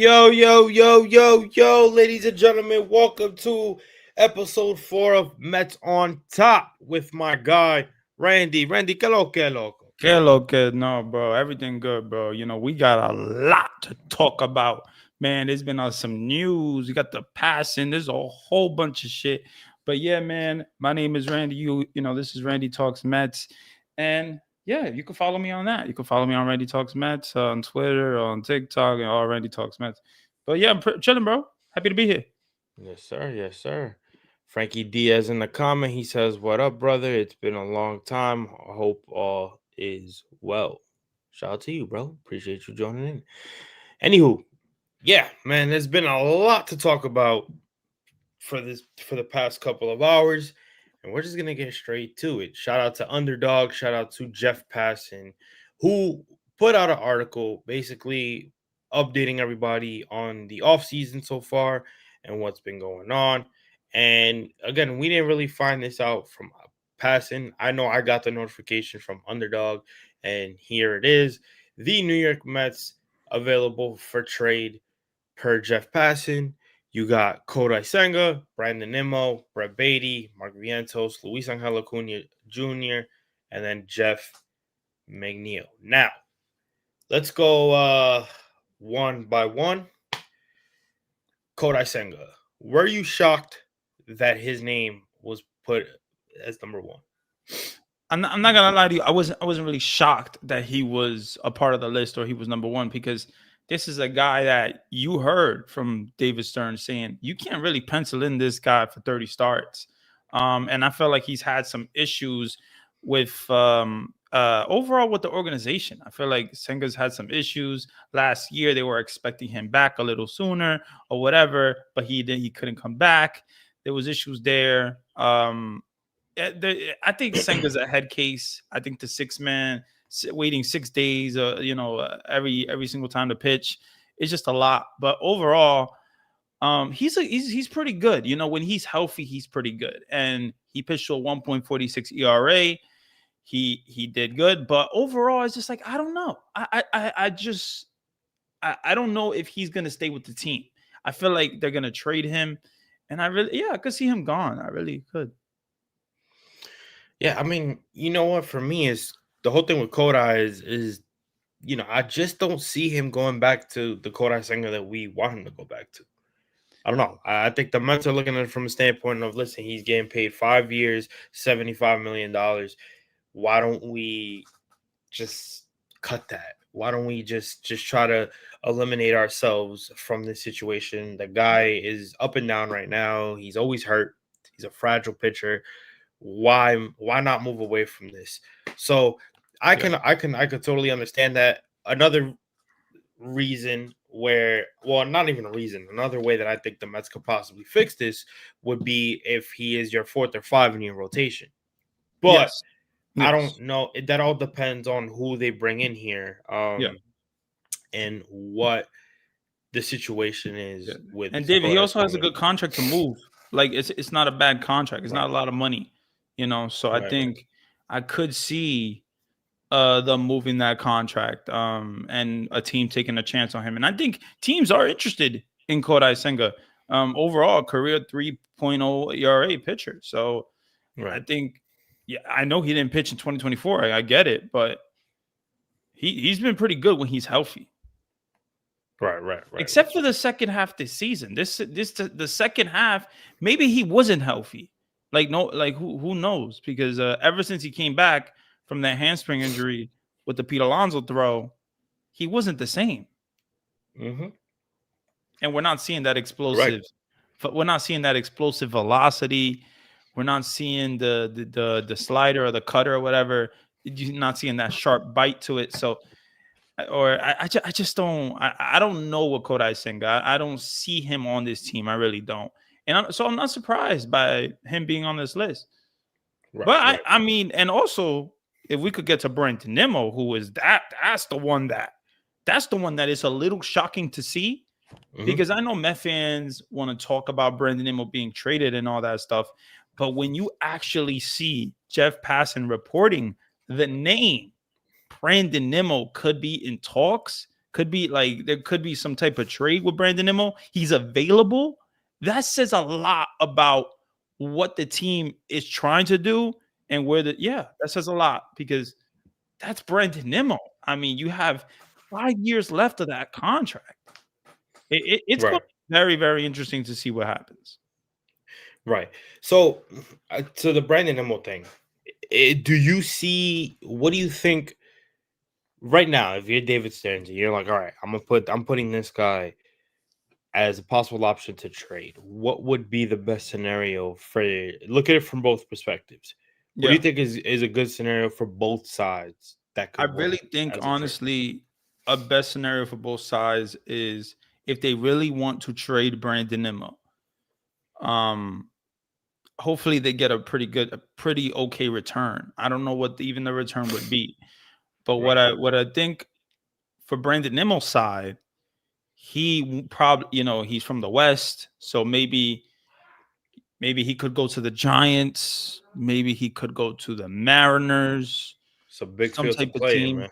Yo, ladies and gentlemen, welcome to episode 4 of METS on Top with my guy, Randy. Randy, que loco? Que lo que no, bro. Everything good, bro. We got a lot to talk about. Man, there's been some news. You got the passing. There's a whole bunch of shit. But yeah, man, my name is Randy. This is Randy Talks Mets. And yeah, you can follow me on that. You can follow me on Randy Talks Mets on Twitter, on TikTok, and all Randy Talks Mets. But yeah, I'm chilling, bro. Happy to be here. Yes, sir. Frankie Diaz in the comment, he says, "What up, brother? It's been a long time. I hope all is well." Shout out to you, bro. Appreciate you joining in. Anywho, yeah, man, there's been a lot to talk about for the past couple of hours, and we're just gonna get straight to it. Shout out to Underdog, shout out to Jeff Passan, who put out an article basically updating everybody on the offseason so far and what's been going on. And again, we didn't really find this out from Passan. I know I got the notification from Underdog, and here it is. The New York Mets available for trade per Jeff Passan. You got Kodai Senga, Brandon Nimmo, Brett Beatty, Mark Vientos, Luis Angel Acuna Jr., and then Jeff McNeil. Now, let's go one by one. Kodai Senga. Were you shocked that his name was put as number one? I'm not gonna lie to you. I wasn't really shocked that he was a part of the list or he was number one, because this is a guy that you heard from David Stearns saying you can't really pencil in this guy for 30 starts. And I felt like he's had some issues with overall with the organization. I feel like Senga's had some issues last year. They were expecting him back a little sooner or whatever, but he couldn't come back. There was issues there. I think Senga's a head case. I think the 6-man waiting 6 days, every single time to pitch, it's just a lot. But overall, he's pretty good. When he's healthy, he's pretty good. And he pitched to a 1.46 ERA. He did good, but overall, it's just like I don't know. I don't know if he's gonna stay with the team. I feel like they're gonna trade him, and I could see him gone. I really could. Yeah, I mean, you know what? For me, is the whole thing with Kodai is I just don't see him going back to the Kodai Senga that we want him to go back to. I don't know. I think the Mets are looking at it from a standpoint of, listen, he's getting paid 5 years, $75 million. Why don't we just cut that? Why don't we just try to eliminate ourselves from this situation? The guy is up and down right now. He's always hurt. He's a fragile pitcher. Why not move away from this? So I could totally understand that. Another reason not even a reason, another way that I think the Mets could possibly fix this would be if he is your 4th or 5 in your rotation. But Yes. I don't know. That all depends on who they bring in here, and what the situation is with. And David, he also has a good contract to move. Like it's not a bad contract. It's not a lot of money, So I think I could see them moving that contract, and a team taking a chance on him. And I think teams are interested in Kodai Senga. Overall, career 3.0 ERA pitcher. So I think, I know he didn't pitch in 2024. I get it, but he's been pretty good when he's healthy. Right. Except for the second half this season. The second half, maybe he wasn't healthy. Who knows? Because ever since he came back from that hamstring injury with the Pete Alonso throw, he wasn't the same. Mm-hmm. And we're not seeing that explosive. We're not seeing that explosive velocity. We're not seeing the slider or the cutter or whatever. You're not seeing that sharp bite to it. So, I just don't. I don't know what Kodai Senga. I don't see him on this team. I really don't. And so I'm not surprised by him being on this list. But I mean, and also, if we could get to Brandon Nimmo, who is that's the one that is a little shocking to see. Mm-hmm. Because I know Met fans want to talk about Brandon Nimmo being traded and all that stuff. But when you actually see Jeff Passan reporting the name Brandon Nimmo could be in talks, Could be like there could be some type of trade with Brandon Nimmo. He's available. That says a lot about what the team is trying to do and where that says a lot because that's Brandon Nimmo. I mean, you have 5 years left of that contract. It's going Right. to be very, very interesting to see what happens. Right. So, to the Brandon Nimmo thing, do you see? What do you think right now? If you're David Stearns, and you're like, all right, I'm putting this guy as a possible option to trade. What would be the best scenario for? Look at it from both perspectives. What do Yeah. you think is a good scenario for both sides that I could really work think, as a trade? honestly, a best scenario for both sides is if they really want to trade Brandon Nimmo. Um, hopefully they get a pretty okay return. I don't know what even the return would be, but Right. what I think for Brandon Nimmo's side, he probably he's from the West, so maybe he could go to the Giants, maybe he could go to the Mariners, It's a big some field to type of play in, team. man.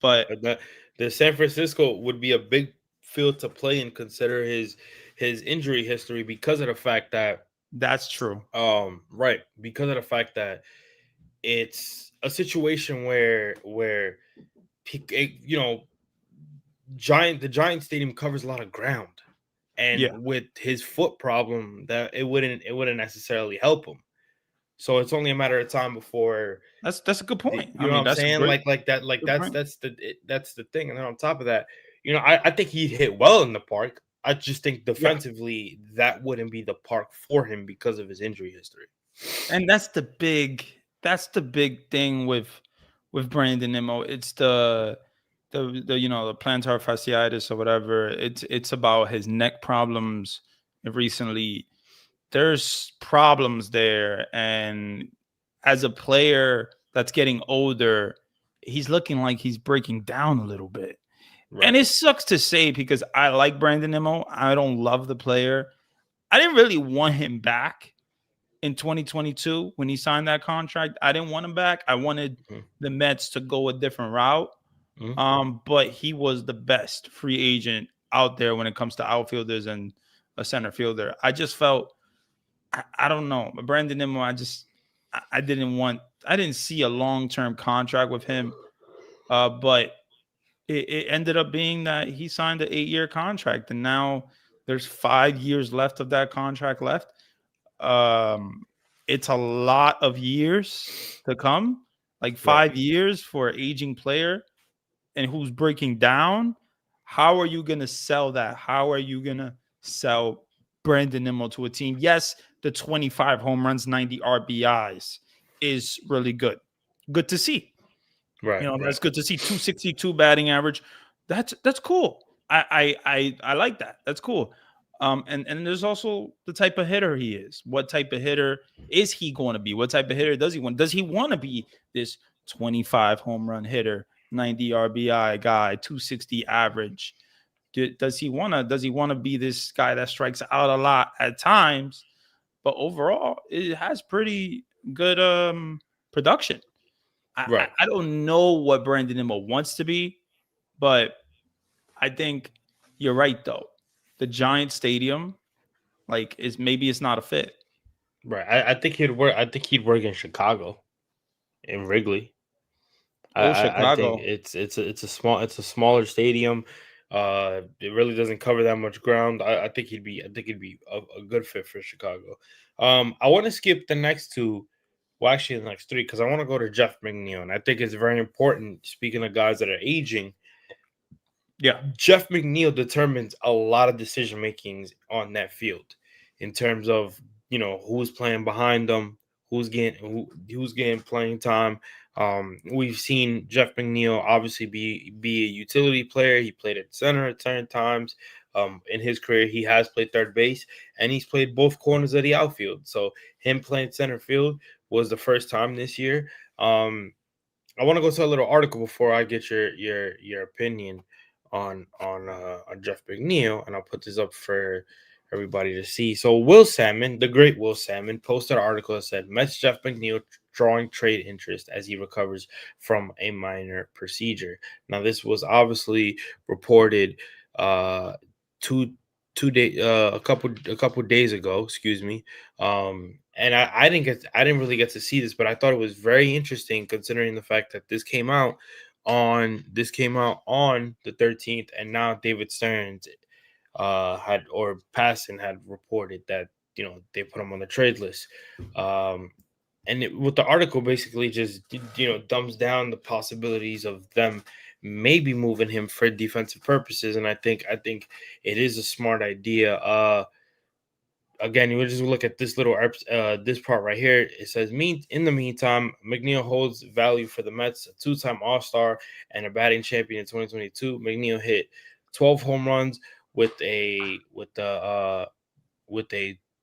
But That the San Francisco would be a big field to play and consider his injury history because of the fact that that's true. right, because of the fact that it's a situation where you know the Giant Stadium covers a lot of ground, Yeah, and with his foot problem, that it wouldn't necessarily help him. So it's only a matter of time before that's a good point. I you know what mean, I'm that's a saying? great Like that, like good point. that's the thing. And then on top of that, I think he'd hit well in the park. I just think Yeah, defensively that wouldn't be the park for him because of his injury history. and that's the big thing with Brandon Nimmo. It's the plantar fasciitis or whatever. It's about his neck problems recently. There's problems there, and as a player that's getting older, he's looking like he's breaking down a little bit. And Right. it sucks to say because I like Brandon Nimmo. I don't love the player. I didn't really want him back in 2022 when he signed that contract. I didn't want him back. I wanted Mhm. the Mets to go a different route. Mhm. But he was the best free agent out there when it comes to outfielders and a center fielder. I just felt I don't know. Brandon Nimmo, I didn't see a long-term contract with him. But it ended up being that he signed an 8-year contract, and now there's 5 years left of that contract left. Um, it's a lot of years to come, like Right. 5 years for an aging player and who's breaking down. How are you gonna sell that? How are you gonna sell Brandon Nimmo to a team? Yes, the 25 home runs, 90 RBIs is really good. Good to see. Right. Right. That's good to see. 262 batting average. That's cool. I like that. That's cool. And there's also the type of hitter he is. What type of hitter is he going to be? What type of hitter does he want? Does he want to be this 25 home run hitter, 90 RBI guy, 260 average? Does he want to be this guy that strikes out a lot at times, but overall it has pretty good production. I, I Right. I don't know what Brandon Nimmo wants to be, but I think you're right though. The Giant Stadium, like, is maybe it's not a fit. Right. I think he'd work. I think he'd work in Chicago, in Wrigley. Oh, I think Chicago. it's a smaller stadium. It really doesn't cover that much ground. I think he'd be a good fit for Chicago. I want to skip the next two. Well, actually, the next three because I want to go to Jeff McNeil, and I think it's very important. Speaking of guys that are aging, Yeah. Jeff McNeil determines a lot of decision makings on that field in terms of who's playing behind them, who's getting playing time. We've seen Jeff McNeil obviously be a utility player. He played at center at certain times. In his career, he has played third base and he's played both corners of the outfield. So him playing center field was the first time this year. I want to go to a little article before I get your opinion on Jeff McNeil, and I'll put this up for everybody to see. So Will Salmon, the great Will Salmon, posted an article that said Mets Jeff McNeil drawing trade interest as he recovers from a minor procedure. Now, this was obviously reported uh, two a couple days ago, excuse me. And I didn't really get to see this, but I thought it was very interesting considering the fact that this came out on the 13th, and now David Stearns had or Passan had reported that they put him on the trade list. What the article basically just dumbs down the possibilities of them maybe moving him for defensive purposes, and I think it is a smart idea. Again, you would just look at this this part right here. It says, in the meantime, McNeil holds value for the Mets, a two-time All-Star and a batting champion in 2022. McNeil hit 12 home runs with a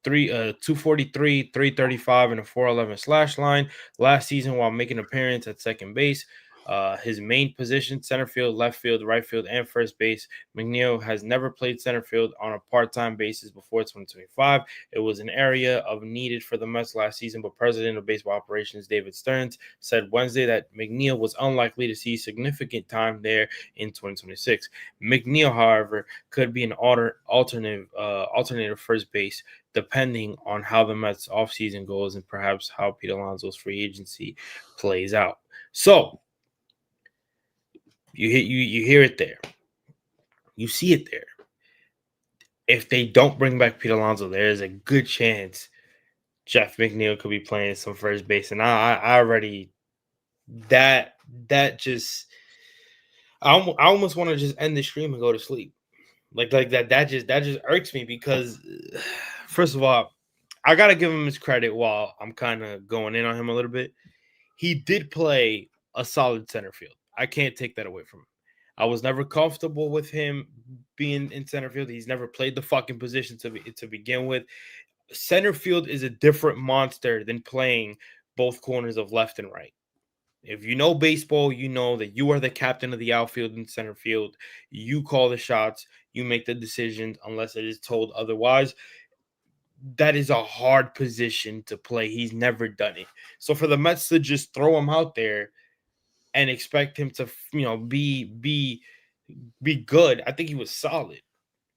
243, 335, and a 411 slash line last season while making an appearance at second base. His main position, center field, left field, right field, and first base. McNeil has never played center field on a part-time basis before 2025. It was an area of needed for the Mets last season, but President of Baseball Operations David Stearns said Wednesday that McNeil was unlikely to see significant time there in 2026. McNeil, however, could be an alternative first base depending on how the Mets offseason goes and perhaps how Pete Alonso's free agency plays out. So you hear it there. You see it there. If they don't bring back Pete Alonso, there is a good chance Jeff McNeil could be playing some first base. And I already that just I almost want to just end the stream and go to sleep. Like that just irks me because first of all, I gotta give him his credit while I'm kind of going in on him a little bit. He did play a solid center field. I can't take that away from him. I was never comfortable with him being in center field. He's never played the fucking position to begin with. Center field is a different monster than playing both corners of left and right. If you know baseball, you know that you are the captain of the outfield and center field. You call the shots, you make the decisions unless it is told otherwise. That is a hard position to play. He's never done it. So for the Mets to just throw him out there and expect him to, be good, I think he was solid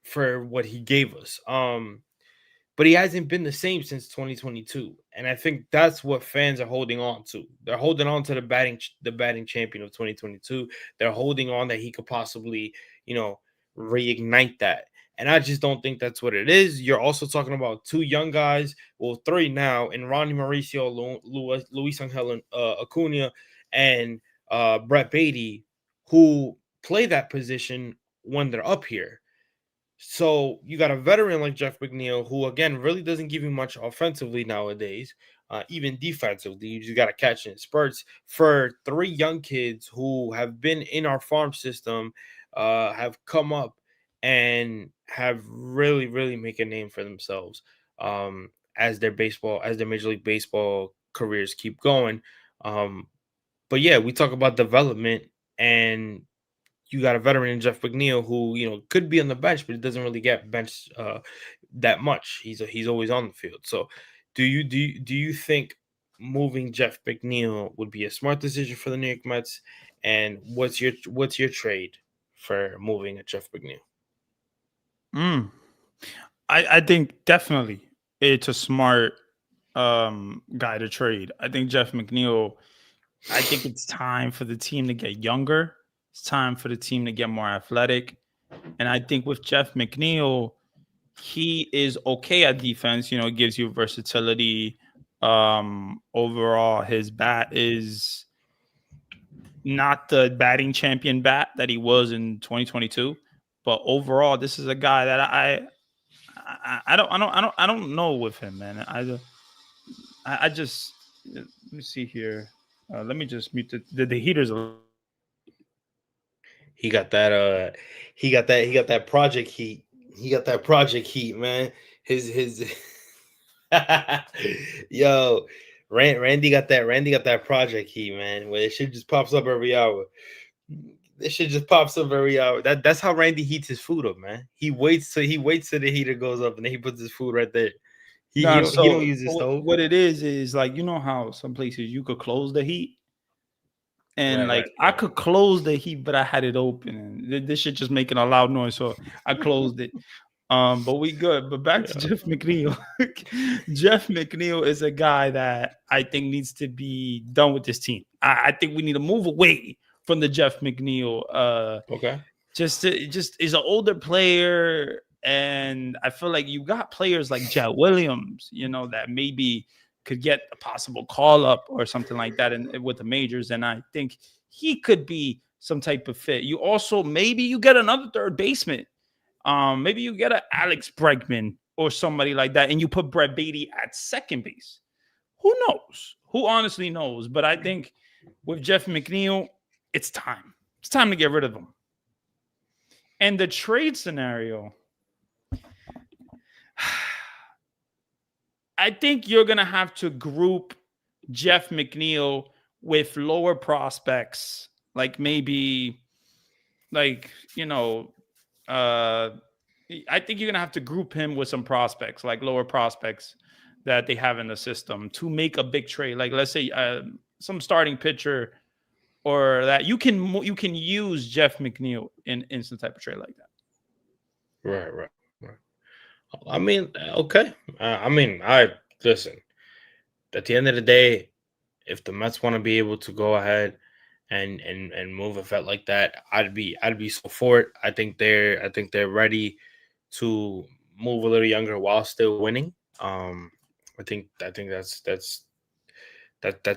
for what he gave us. But he hasn't been the same since 2022, and I think that's what fans are holding on to. They're holding on to the batting champion of 2022. They're holding on that he could possibly, reignite that. And I just don't think that's what it is. You're also talking about two young guys, well, three now, in Ronnie Mauricio, Luis Angel Acuna, and Brett Beatty, who play that position when they're up here. So you got a veteran like Jeff McNeil, who again really doesn't give you much offensively nowadays, even defensively. You just got to catch in spurts. For three young kids who have been in our farm system, have come up and have really, really make a name for themselves as their Major League Baseball careers keep going. But yeah, we talk about development, and you got a veteran in Jeff McNeil who could be on the bench, but it doesn't really get benched that much. He's always on the field. So, do you think moving Jeff McNeil would be a smart decision for the New York Mets? And what's your trade for moving a Jeff McNeil? I think definitely it's a smart guy to trade. I think Jeff McNeil. I think it's time for the team to get younger. It's time for the team to get more athletic. And I think with Jeff McNeil, he is okay at defense. It gives you versatility. Overall, his bat is not the batting champion bat that he was in 2022. But overall, this is a guy that I don't know with him, man. I just let me see here. Let me just mute the heaters. He got that project heat. He got that project heat, man. His yo, Randy got that project heat, man. Where it shit just pops up every hour. This shit just pops up every hour. That's how Randy heats his food up, man. He waits till the heater goes up and then he puts his food right there. No, he don't so use the stove. what it is like, you know how some places you could close the heat, and Right, like right, I right. could close the heat, but I had it open, and this shit just making a loud noise, so I closed it. But we good. But back to Yeah. Jeff McNeil. Jeff McNeil is a guy that I think needs to be done with this team. I think we need to move away from the Jeff McNeil. Okay. Just is an older player, and I feel like you got players like Jet Williams, that maybe could get a possible call up or something like that with the majors, and I think he could be some type of fit. You also maybe you get another third baseman. Maybe you get an Alex Bregman or somebody like that, and you put Brett Beatty at second base. Who knows? Who honestly knows? But I think with Jeff McNeil, it's time. It's time to get rid of him. And the trade scenario, I think you're going to have to group Jeff McNeil with lower prospects, like maybe, like, I think you're going to have to group him with some prospects, like lower prospects that they have in the system to make a big trade. Like, let's say some starting pitcher, or that you can use Jeff McNeil in some type of trade like that. Right, right, right. I mean, okay. I mean, I listen. At the end of the day, if the Mets want to be able to go ahead and move a vet like that, I'd be so for it. I think they're ready to move a little younger while still winning. I think that's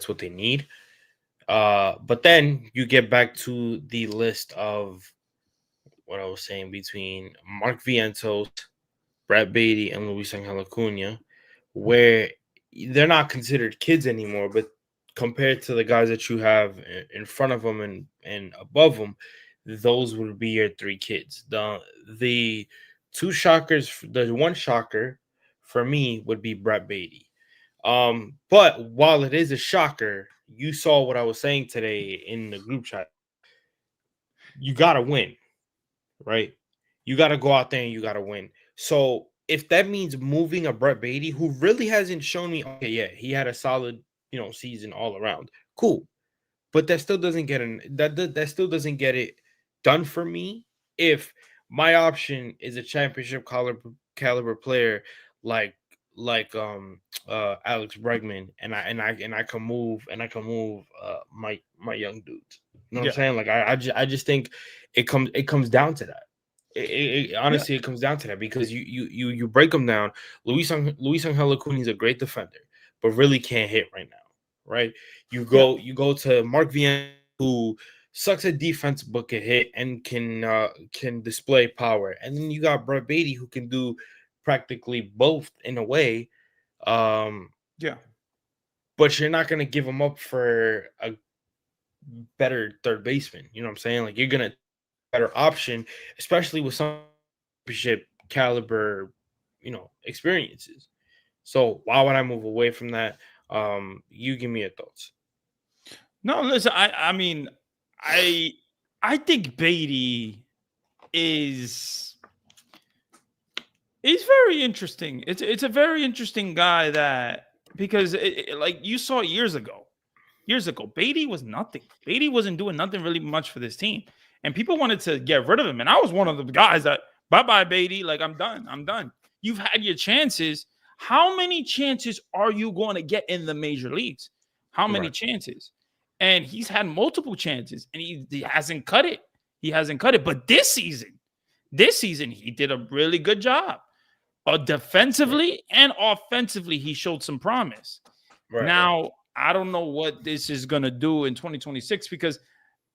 what they need. But then you get back to the list of what I was saying between Mark Vientos, Brett Beatty, and Luis Angel Acuna, where they're not considered kids anymore, but compared to the guys that you have in front of them and above them, those would be your three kids. The two shockers, the one shocker for me would be Brett Beatty. But while it is a shocker, you saw what I was saying today in the group chat. You gotta win, right? You gotta go out there and you gotta win. So if that means moving a Brett Beatty, who really hasn't shown me, okay, yeah, he had a solid, season all around. Cool. But that still doesn't get that still doesn't get it done for me if my option is a championship caliber player like Alex Bregman, and I can move my young dudes. You know what I'm Yeah. saying? Like I just think it comes down to that. Yeah. Honestly, it comes down to that because you break them down. Luis Angel Acuna is a great defender, but really can't hit right now, right? You Yeah. go to Mark Vienna, who sucks at defense but can hit and can display power, and then you got Brett Beatty who can do practically both in a way. Um, Yeah. but you're not gonna give him up for a better third baseman. You know what I'm saying? Like you're gonna better option, especially with some championship caliber, experiences. So why would I move away from that? You give me your thoughts. No, listen, I mean, I I think Beatty is very interesting. It's a very interesting guy, that because like you saw years ago, Beatty was nothing. Beatty wasn't doing nothing really much for this team, and people wanted to get rid of him. And I was one of the guys that, bye bye Beatty, like I'm done. I'm done. You've had your chances. How many chances are you going to get in the major leagues? How many Right. chances? And he's had multiple chances, and he hasn't cut it. He hasn't cut it. But this season, he did a really good job. Right. Defensively and offensively, he showed some promise. Right. Right. Now, I don't know what this is going to do in 2026, because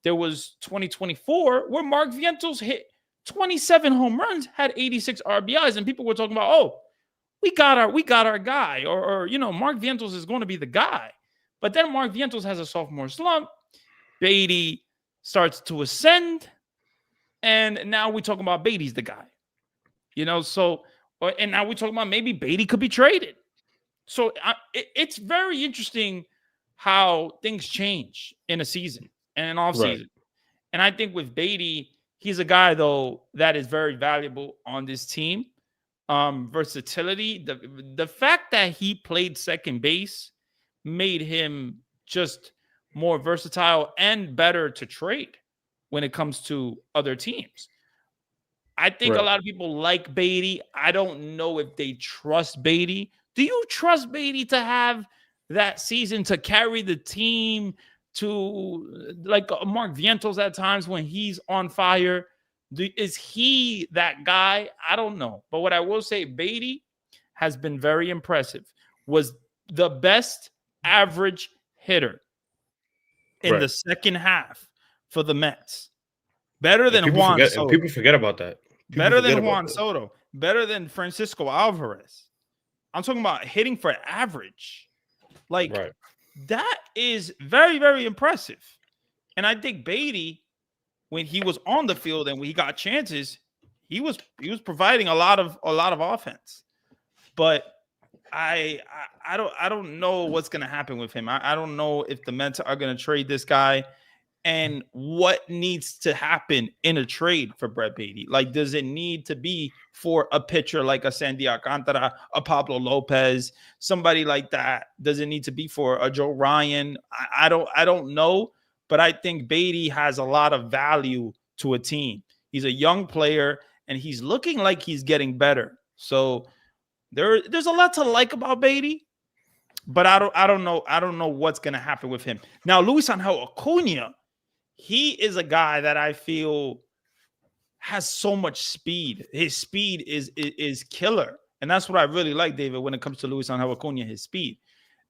there was 2024 where Mark Vientos hit 27 home runs, had 86 RBIs, and people were talking about, oh, we got our guy, or Mark Vientos is going to be the guy. But then Mark Vientos has a sophomore slump. Beatty starts to ascend, and now we're talking about Beatty's the guy. And now we're talking about maybe Beatty could be traded. So it's very interesting how things change in a season and an off Right. season. And I think with Beatty, he's a guy though that is very valuable on this team. versatility. The fact that he played second base made him just more versatile and better to trade when it comes to other teams. I think a Right. lot of people like Beatty. I don't know if they trust Beatty. Do you trust Beatty to have that season to carry the team to like Mark Vientos at times when he's on fire? Is he that guy? I don't know. But what I will say, Beatty has been very impressive. Was the best average hitter in Right. the second half for the Mets. Better And than people Juan forget. And Soto. people forget about that. People Better forget than about Juan that. Soto. Better than Francisco Alvarez. I'm talking about hitting for average. Like, Right. that is very, very impressive. And I think Beatty, when he was on the field and when he got chances, he was providing a lot of offense. But I don't know what's gonna happen with him. I don't know if the Mets are gonna trade this guy and what needs to happen in a trade for Brett Beatty. Like, does it need to be for a pitcher like a Sandy Alcantara, a Pablo Lopez, somebody like that? Does it need to be for a Joe Ryan? I don't know, but I think Beatty has a lot of value to a team. He's a young player and he's looking like he's getting better. So there's a lot to like about Beatty, but I don't know what's gonna happen with him. Now, Luis Angel Acuna, he is a guy that I feel has so much speed. His speed is killer. And that's what I really like, David, when it comes to Luis Angel Acuna, his speed.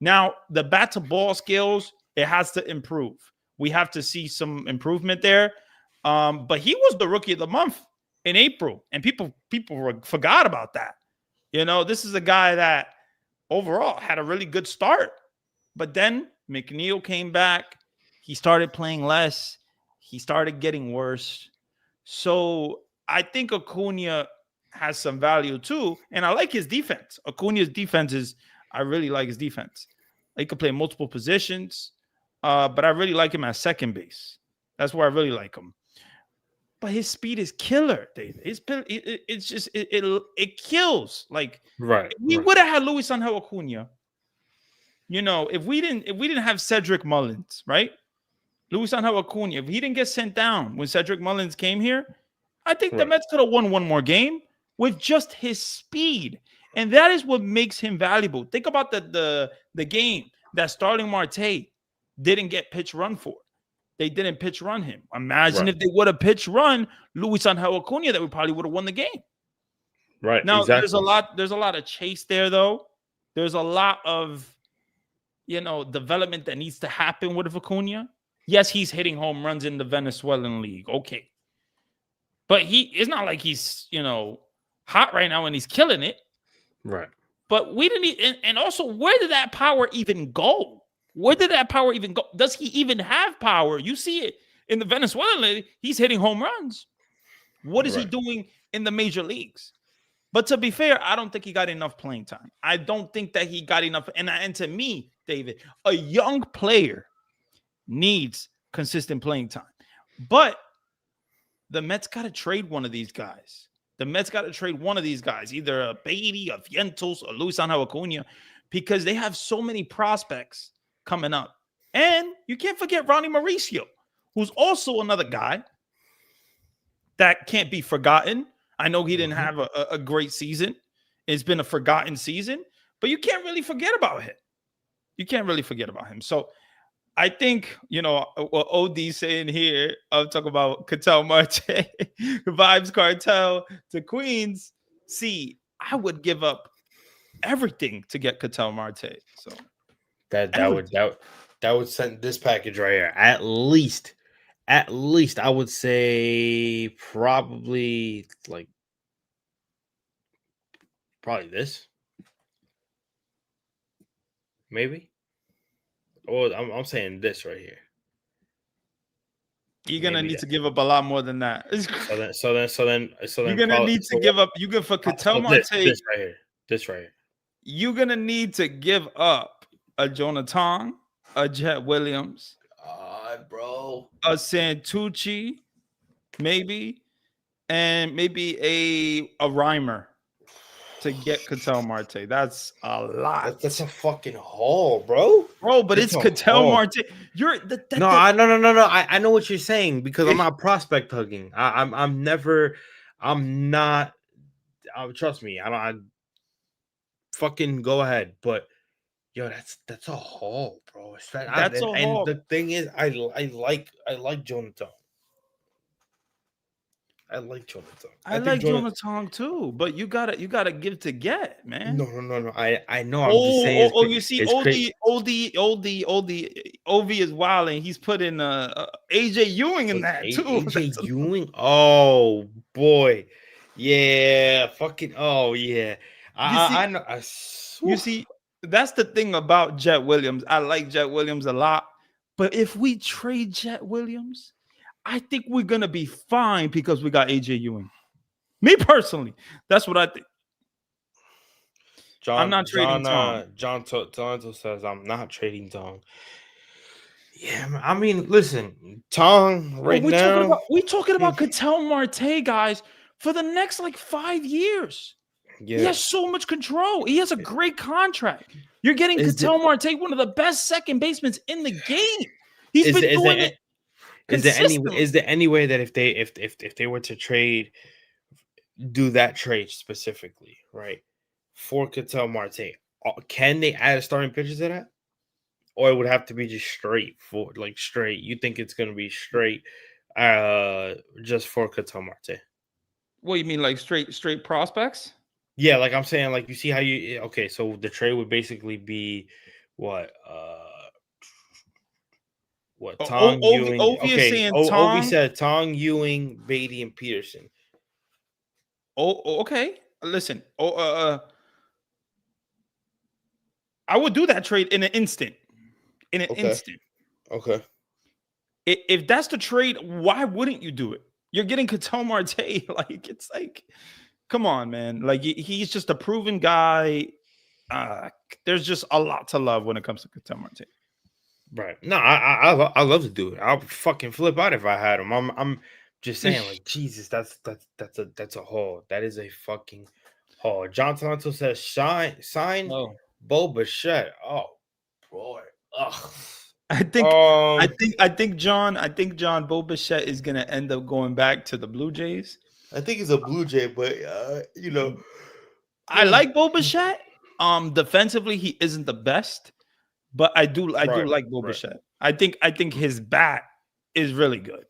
Now, the bat to ball skills, it has to improve. We have to see some improvement there. But he was the rookie of the month in April, and people forgot about that. You know, this is a guy that overall had a really good start. But then McNeil came back. He started playing less. He started getting worse. So I think Acuna has some value too. And I like his defense. Acuna's defense is, I really like his defense. He can play multiple positions, but I really like him at second base. That's where I really like him. But his speed is killer, David. It's just it kills. Like, Right. if we would have had Luis Angel Acuna, you know, if we didn't have Cedric Mullins, right? Luis Angel Acuna, if he didn't get sent down when Cedric Mullins came here, I think the Mets could have won one more game with just his speed. And that is what makes him valuable. Think about the game that Starling Marte didn't get pitch run for. They didn't pitch run him. Imagine if they would have pitch run Luis Angel Acuna, that we probably would have won the game. Right. Now, exactly. there's a lot of chase there, though. There's a lot of, you know, development that needs to happen with Acuna. Yes, he's hitting home runs in the Venezuelan league. Okay. But it's not like he's, you know, hot right now and he's killing it. Right. But we didn't, and also, where did that power even go? Where did that power even go? Does he even have power? You see it in the Venezuelan league. He's hitting home runs. What is he doing in the major leagues? But to be fair, I don't think he got enough playing time. I don't think that he got enough. And to me, David, a young player needs consistent playing time. But the Mets got to trade one of these guys. The Mets got to trade one of these guys, either a Beatty, a Vientos, or Luis Angel Acuna, because they have so many prospects coming up. And you can't forget Ronnie Mauricio, who's also another guy that can't be forgotten. I know he didn't have a great season. It's been a forgotten season, but you can't really forget about him. You can't really forget about him. So I think, you know, what OD's saying here, I'm talking about Ketel Marte, Vibes Cartel to Queens. See, I would give up everything to get Ketel Marte. So that would send this package right here. At least I would say probably this. Maybe. Oh, I'm saying this right here. You're gonna need to give up a lot more than that. So then you're gonna need to give up. You go for Ketel Marte. This right here. This right here. You're gonna need to give up a Jonathan, a Jet Williams, bro, a Santucci, maybe, and maybe a Reimer. to get Ketel Marte. That's a lot. That's a fucking haul, bro. Bro, but That's it's a Ketel haul. Marte. You're the No, no. I know what you're saying because I'm not prospect hugging. I'm never. I'm not. Trust me. I fucking go ahead, but yo, that's a haul, bro. that's a And haul. the thing is, I like Jonathan. I like Jonathan. I I think like Jonathan. Jonathan too, but you gotta give to get, man. No. I know. I'm just saying You see, it's crazy. Ov is wild, and he's putting AJ Ewing in that too. AJ Ewing. Oh boy, yeah. Fucking. Oh yeah. You see, I know. you see, that's the thing about Jet Williams. I like Jet Williams a lot, but if we trade Jet Williams, I think we're gonna be fine because we got AJ Ewing. Me personally, that's what I think. I'm not trading Tom. John Toronto says I'm not trading Tong. Yeah, I mean, listen, Tong But right now. we talking about Ketel Marte, guys, for the next like 5 years. Yeah. He has so much control. He has a great contract. You're getting Is Ketel Marte, one of the best second basemen in the game. He's been doing it consistently. Is there any way that if they were to do that trade specifically, right, for Ketel Marte, can they add a starting pitcher to that? Or it would have to be just straight for straight. You think it's gonna be straight just for Ketel Marte? What you mean, like straight prospects? Yeah, like I'm saying, like you see how you okay, so the trade would basically be what Tong Ewing. Ovi is saying Ovi Tong. said Tong, Ewing, Beatty, and Peterson. Okay. Listen. I would do that trade in an instant. Instant. Okay. If that's the trade, why wouldn't you do it? You're getting Ketel Marte. Like, it's like, come on, man. Like, he's just a proven guy. There's just a lot to love when it comes to Ketel Marte. Right. No, I love to do it. I'll fucking flip out if I had him. I'm just saying, like, Jesus, that's a haul. That is a fucking haul. John Toronto says sign Bo Bichette. Oh boy. Ugh. I think John Bo Bichette is gonna end up going back to the Blue Jays. I think he's a Blue Jay, but I like Bo Bichette. Defensively, he isn't the best, but I do like Bo Bichette. I think his bat is really good.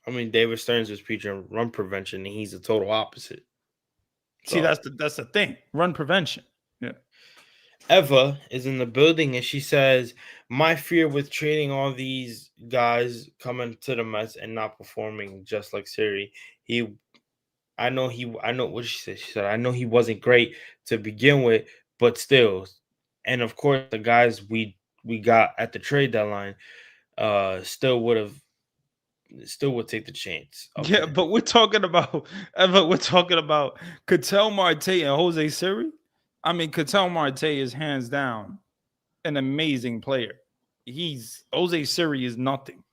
I mean, David Stearns is preaching run prevention, and he's the total opposite. So. See, that's the thing. Run prevention. Yeah. Eva is in the building, and she says, "My fear with trading all these guys coming to the Mets and not performing just like Siri. I know what she said. She said, I know he wasn't great to begin with, but still, and of course, the guys we got at the trade deadline, still would take the chance." Okay. Yeah, but we're talking about Ketel Marte and Jose Siri. I mean, Ketel Marte is hands down an amazing player. Jose Siri is nothing.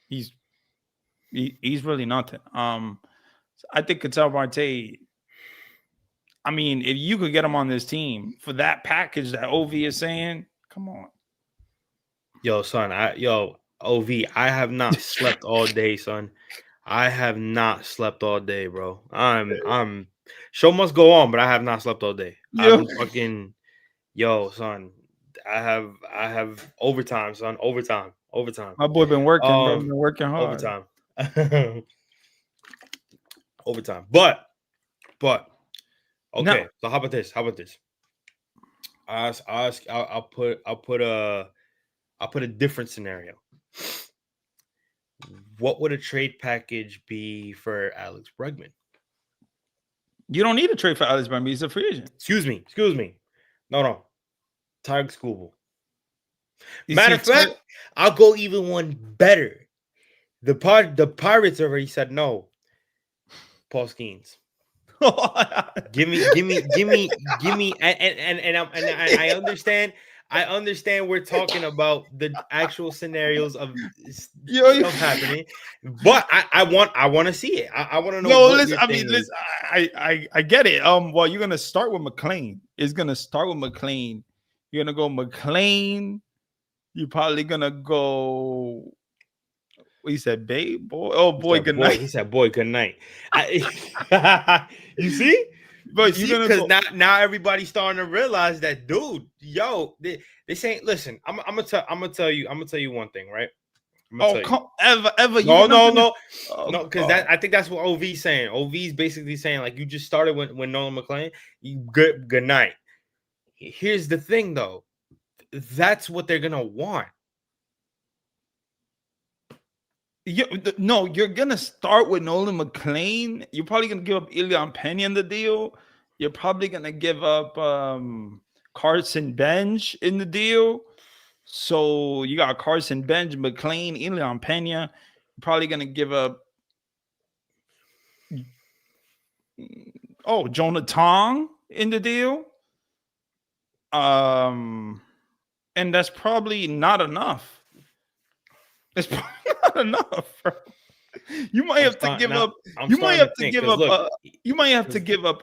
He's really nothing. I think Ketel Marte. I mean, if you could get him on this team for that package that Ov is saying, come on. Yo, son, Ov, I have not slept all day, son. I have not slept all day, bro. I'm show must go on, but I have not slept all day. I'm fucking son. I have overtime, son. Overtime. My boy been working, bro. Been working hard. Overtime. But okay. No. So how about this? I'll put a different scenario. What would a trade package be for Alex Bregman? You don't need a trade for Alex Bregman. He's a free agent. Excuse me. No. Tyler Skubal. Matter of fact, I'll go even one better. The Pirates already said no. Paul Skeens. give me, and I understand. I understand we're talking about the actual scenarios of Yo, stuff happening, but I want to see it. I want to know no, what listen. your I thing mean, is. listen. I get it. Well, you're gonna start with McLean. It's gonna start with McLean. You're gonna go McLean. You're probably gonna go. What you said, babe, boy? Oh, He boy, said, good "Boy," night. he said, "Boy, good night." You see? You But you're see, gonna because go. now everybody's starting to realize that, dude, yo, this ain't. Listen, I'm gonna tell you one thing, right? I'm gonna Oh, tell you. come, ever, you're No, not no, gonna. no, Oh no, because God. that I think that's what OV's saying. OV's basically saying like you just started when Nolan McLean. Good night. Here's the thing though, that's what they're gonna want. No, you're gonna start with Nolan McLean. You're probably gonna give up Ilion Pena in the deal. You're probably gonna give up Carson Bench in the deal. So you got Carson Bench, McLean, Ilion Pena. You're probably gonna give up Jonah Tong in the deal. And that's probably not enough. It's probably not enough, bro. You might I'm have to starting give now. up. I'm You might starting have to to think give because up. look, You might have to 'cause give up.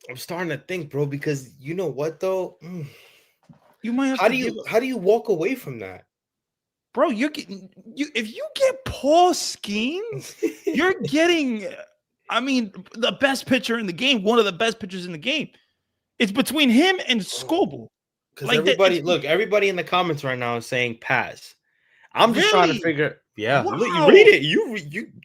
I'm starting to think, bro. Because you know what though, You might have how to do give you up, how do you walk away from that? bro. You're getting you if you get Paul Skeens, you're getting. I mean, the best pitcher in the game. One of the best pitchers in the game. It's between him and Scoble. Because Like that. It's everybody in the comments right now is saying pass. I'm just trying to really figure. Yeah, look, you read wow. it.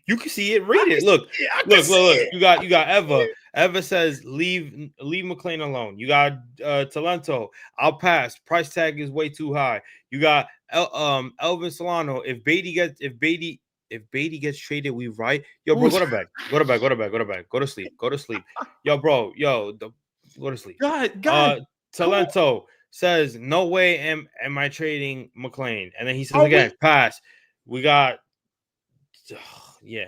You can see it. Read I it. can Look, see it. I can look, see look, look. it. You got Eva. Eva says leave McLean alone. You got Talento. I'll pass. Price tag is way too high. You got Elvin Solano. If Beatty gets traded, we right. Yo, bro, Who's- go to bed. Go to bed. Go to bed. Go to bed. Go to sleep. Go to sleep. Yo, bro. Go to sleep. God, come on. Talento says, "No way am I trading McLean." And then he says Are again, we? "Pass." We got, yeah.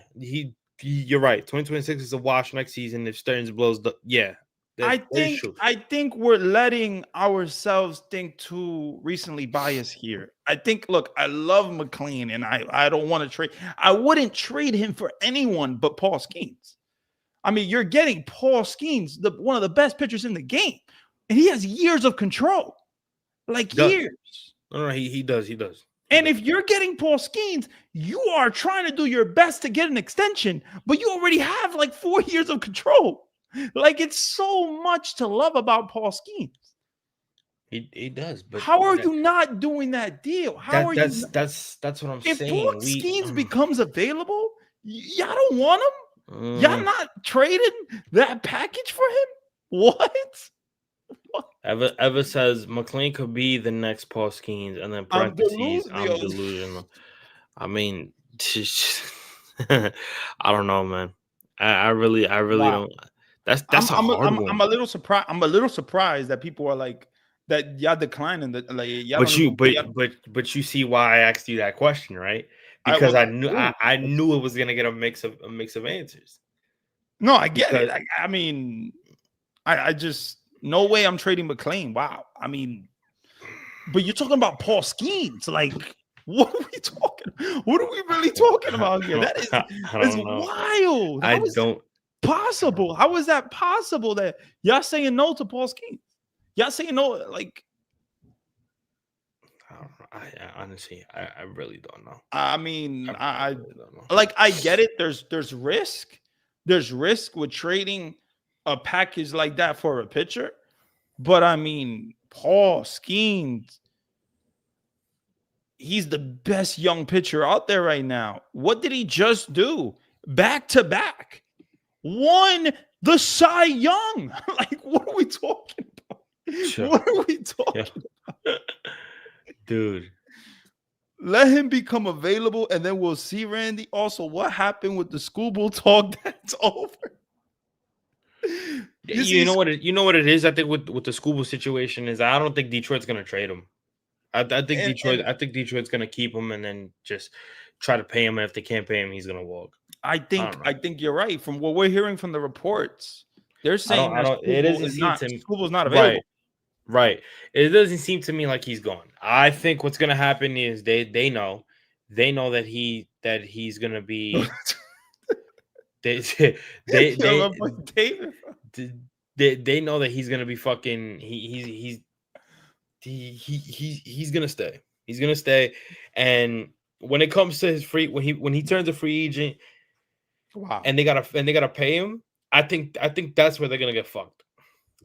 You're right. 2026 is a wash next season if Stearns blows the. Yeah, that is true. I think we're letting ourselves think too recently biased here. I think look, I love McLean and I don't want to trade. I wouldn't trade him for anyone but Paul Skeens. I mean, you're getting Paul Skeens, one of the best pitchers in the game, and he has years of control. Like He does. years. No, he does. He does. And if you're getting Paul Skeens, you are trying to do your best to get an extension, but you already have like 4 years of control. Like it's so much to love about Paul Skeens. He does. But How are you not doing that deal? How are you? that's what I'm If Paul saying. Skeens becomes available, y'all don't want him. Y'all Mm, not trading that package for him? What? Eva says McLean could be the next Paul Skeens, and then I'm parentheses, I'm delusional. delusional. I mean, I don't know, man. I really Wow. don't. That's a hard I'm one. a little surprised. I'm a little surprised that people are like that. Y'all declining the like. Y'all But don't even. but you see why I asked you that question, right? I Because well, I I knew do. I knew it was gonna get a mix of answers. No, I get it. Because I mean, I just no way I'm trading McLean. Wow. I mean, but you're talking about Paul Skeens. Like, what are we talking? What are we really talking about here? That I is don't know. wild. I How is that don't. possible? How is that possible that y'all saying no to Paul Skeens? Y'all saying no, like I don't know. I honestly, I really don't know. I mean, I really don't know. like I get it. There's risk. There's risk with trading a package like that for a pitcher. But I mean, Paul Skeens, he's the best young pitcher out there right now. What did he just do? Back to back. Won the Cy Young. Like, what are we talking about? Sure. What are we talking about? Dude. Let him become available, and then we'll see, Randy. Also, what happened with the schoolboy talk? That's over. You know what it is. I think with the schoolboy situation is I don't think Detroit's gonna trade him. I think Detroit's gonna keep him and then just try to pay him. And if they can't pay him, he's gonna walk. I think you're right. From what we're hearing from the reports, they're saying I don't. It doesn't seem to Schoolboy's not available. Right. Right. It doesn't seem to me like he's gone. I think what's gonna happen is they know that he's gonna be they they Yo, my they boy David. they know that he's gonna be fucking he's gonna stay. He's gonna stay. And when it comes to his free when he turns a free agent Wow. and they gotta pay him, I think that's where they're gonna get fucked.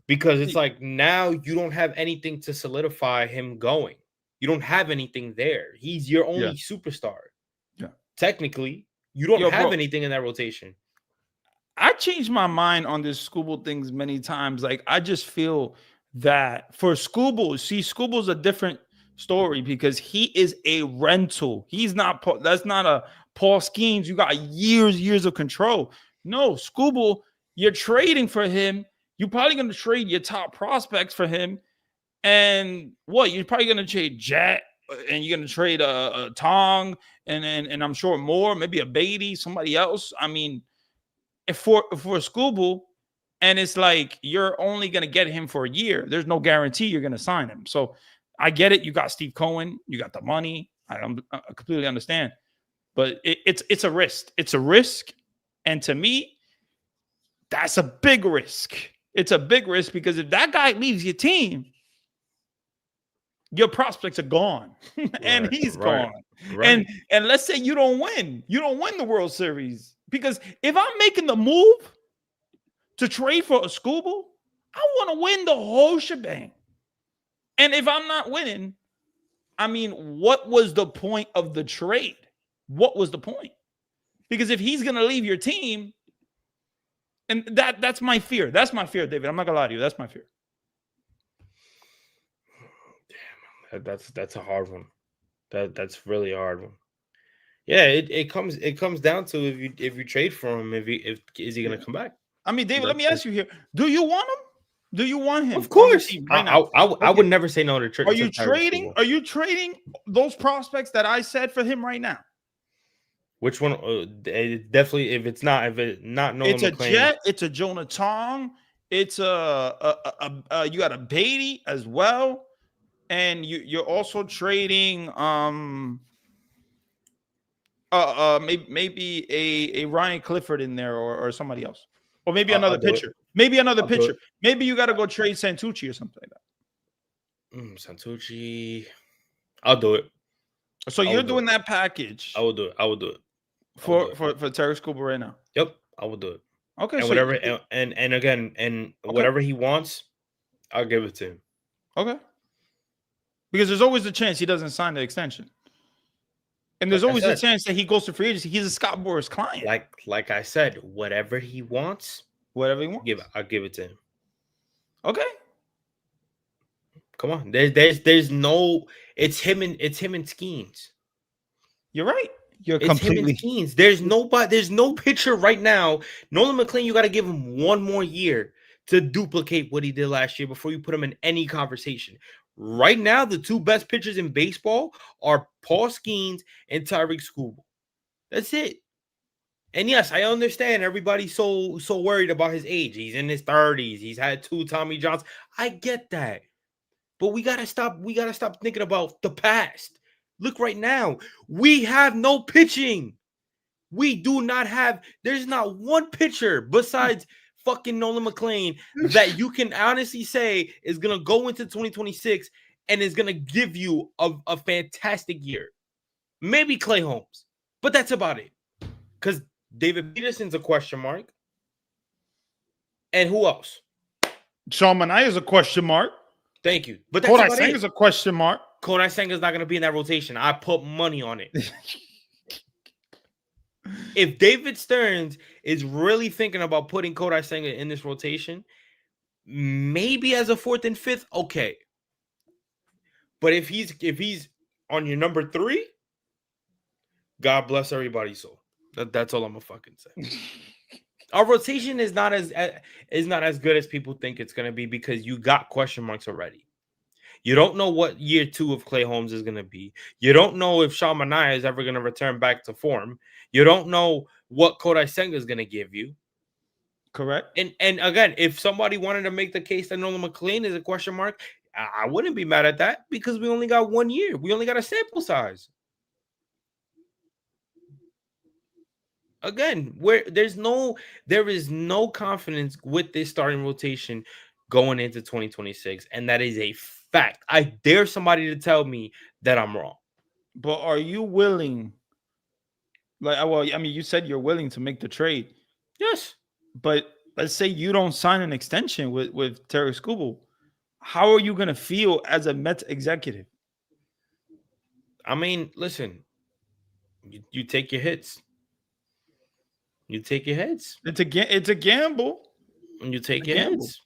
Because it's like now you don't have anything to solidify him going. You don't have anything there. He's your Yeah. only superstar. Yeah. Technically, you don't Yo, have bro, anything in that rotation. I changed my mind on this Scooble things many times. Like, I just feel that for Scooble, see, Scooble's a different story because he is a rental. He's not, that's not a Paul Skeens. You got years of control. No, Scooble, you're trading for him. You're probably going to trade your top prospects for him. And what? You're probably going to trade Jet and you're going to trade a Tong and I'm sure more, maybe a Beatty, somebody else. I mean, for Scooble, and it's like you're only going to get him for a year. There's no guarantee you're going to sign him. So I get it. You got Steve Cohen. You got the money. I completely understand. But it's a risk. It's a risk. And to me, that's a big risk. It's a big risk because if that guy leaves your team, your prospects are gone. And he's gone. Right. And let's say you don't win. You don't win the World Series. Because if I'm making the move to trade for a Scooble, I want to win the whole shebang. And if I'm not winning, I mean, what was the point of the trade? What was the point? Because if he's going to leave your team, and that's my fear. That's my fear, David. I'm not going to lie to you. That's my fear. Damn, that's a hard one. That's really a hard one. Yeah, it comes down to if you trade for him, if is he gonna come back? I mean, David, let me ask you here: do you want him? Do you want him? Of course, right now? I would never say no to trade. Are you trading? Are you trading those prospects that I said for him right now? Which one? Definitely, if it's not Nolan it's a McLean, Jet, it's a Jonah Tong, it's you got a Beatty as well, and you're also trading maybe a Ryan Clifford in there or somebody else, or maybe another pitcher. Maybe another pitcher. Maybe you got to go trade Santucci or something like that. Santucci, I'll do it. So you're doing that package. I will do it. I will do it for Terry Scooble right now. Yep, I will do it. Okay, and so whatever and again and whatever he wants, I'll give it to him. Okay. Because there's always a chance he doesn't sign the extension. And there's always a chance that he goes to free agency. He's a Scott Boras client. Like I said, whatever he wants, I'll give it to him. Okay. Come on. There's no it's him and Skeens. You're right. You're completely Skeens. There's no pitcher right now. Nolan McLean, you gotta give him one more year to duplicate what he did last year before you put him in any conversation. Right now, the two best pitchers in baseball are Paul Skeens and Tyreek Scooble. That's it. And yes, I understand everybody's so worried about his age. He's in his 30s. He's had 2 Tommy Johns. I get that. But we gotta stop thinking about the past. Look right now. We have no pitching. We do not have, there's not one pitcher besides fucking Nolan McLean that you can honestly say is gonna go into 2026 and is gonna give you a fantastic year. Maybe Clay Holmes, but that's about it. Because David Peterson's a question mark. And who else? Sean Manaea is a question mark. Thank you. But that's Kodai Senga's a question mark. Kodai Senga's not gonna be in that rotation. I put money on it. If David Stearns is really thinking about putting Kodai Senga in this rotation, maybe as a 4th and 5th, okay. But if he's on your number 3, God bless everybody's soul. That's all I'm gonna fucking say. Our rotation is not as good as people think it's gonna be because you got question marks already. You don't know what year 2 of Clay Holmes is gonna be. You don't know if Sean Manaea is ever gonna return back to form. You don't know what Kodai Senga is gonna give you. Correct. And again, if somebody wanted to make the case that Nolan McLean is a question mark, I wouldn't be mad at that because we only got 1 year. We only got a sample size. Again, there is no confidence with this starting rotation going into 2026, and that is a fact. I dare somebody to tell me that I'm wrong. But are you willing? Like, well, I mean, you said you're willing to make the trade, Yes. but let's say you don't sign an extension with Terry Skubal. How are you gonna feel as a Mets executive? I mean, listen, you take your hits. You take your hits. It's a gamble. And you take It's a your gamble. hits.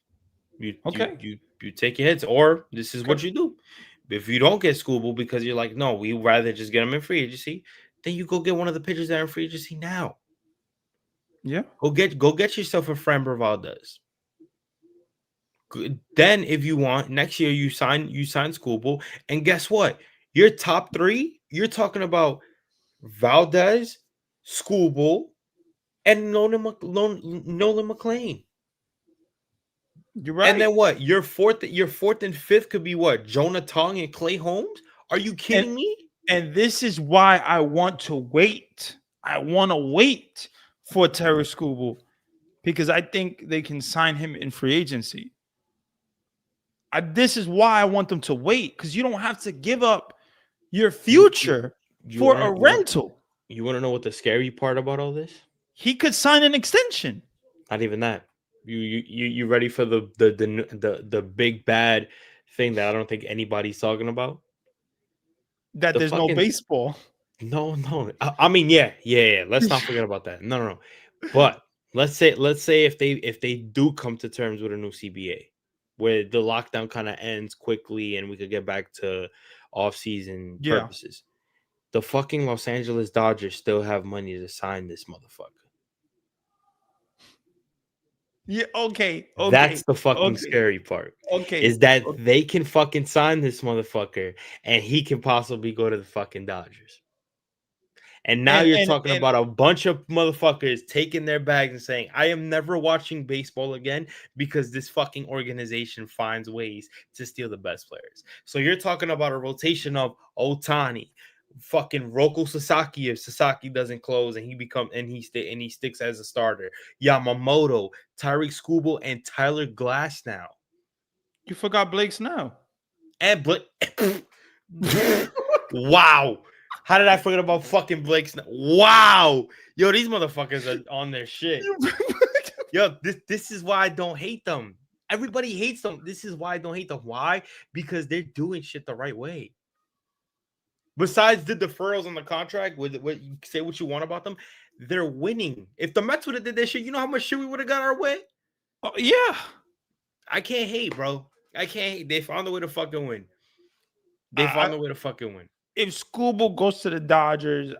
You Okay. take your hits, or this is Okay. what you do. If you don't get Scooble because you're like, no, we rather just get him in free agency, then you go get one of the pitchers that are in free agency now. Yeah. Go get yourself a Framber Valdez. Then, if you want, next year you sign Scooble, and guess what? Your top three, you're talking about Valdez, Scooble, and Nolan McLean. You're right. And then what? Your fourth and fifth could be what? Jonah Tong and Clay Holmes? Are you kidding me? And this is why I want to wait. I want to wait for Terry Skubal because I think they can sign him in free agency. This is why I want them to wait because you don't have to give up your future for a rental. You want to know what the scary part about all this? He could sign an extension. Not even that. You ready for the big bad thing that I don't think anybody's talking about? That there's no baseball. No. I mean, yeah. Let's not forget about that. No. But let's say if they do come to terms with a new CBA, where the lockdown kind of ends quickly and we could get back to off-season purposes. The fucking Los Angeles Dodgers still have money to sign this motherfucker. Yeah, okay. That's the fucking scary part. Okay. Is that they can fucking sign this motherfucker and he can possibly go to the fucking Dodgers. And now you're talking about a bunch of motherfuckers taking their bags and saying, I am never watching baseball again because this fucking organization finds ways to steal the best players. So you're talking about a rotation of Ohtani, fucking Roku Sasaki if Sasaki doesn't close and he sticks as a starter. Yamamoto, Tyreek Skubal, and Tyler Glass now. You forgot Blake Snell. And wow. How did I forget about fucking Blake Snell? Wow. Yo, these motherfuckers are on their shit. Yo, this is why I don't hate them. Everybody hates them. This is why I don't hate them. Why? Because they're doing shit the right way. Besides the deferrals on the contract, with you say what you want about them, they're winning. If the Mets would have did that shit, you know how much shit we would have got our way? Oh, yeah. I can't hate, bro. I can't hate. They found a way to fucking win. If Skubal goes to the Dodgers,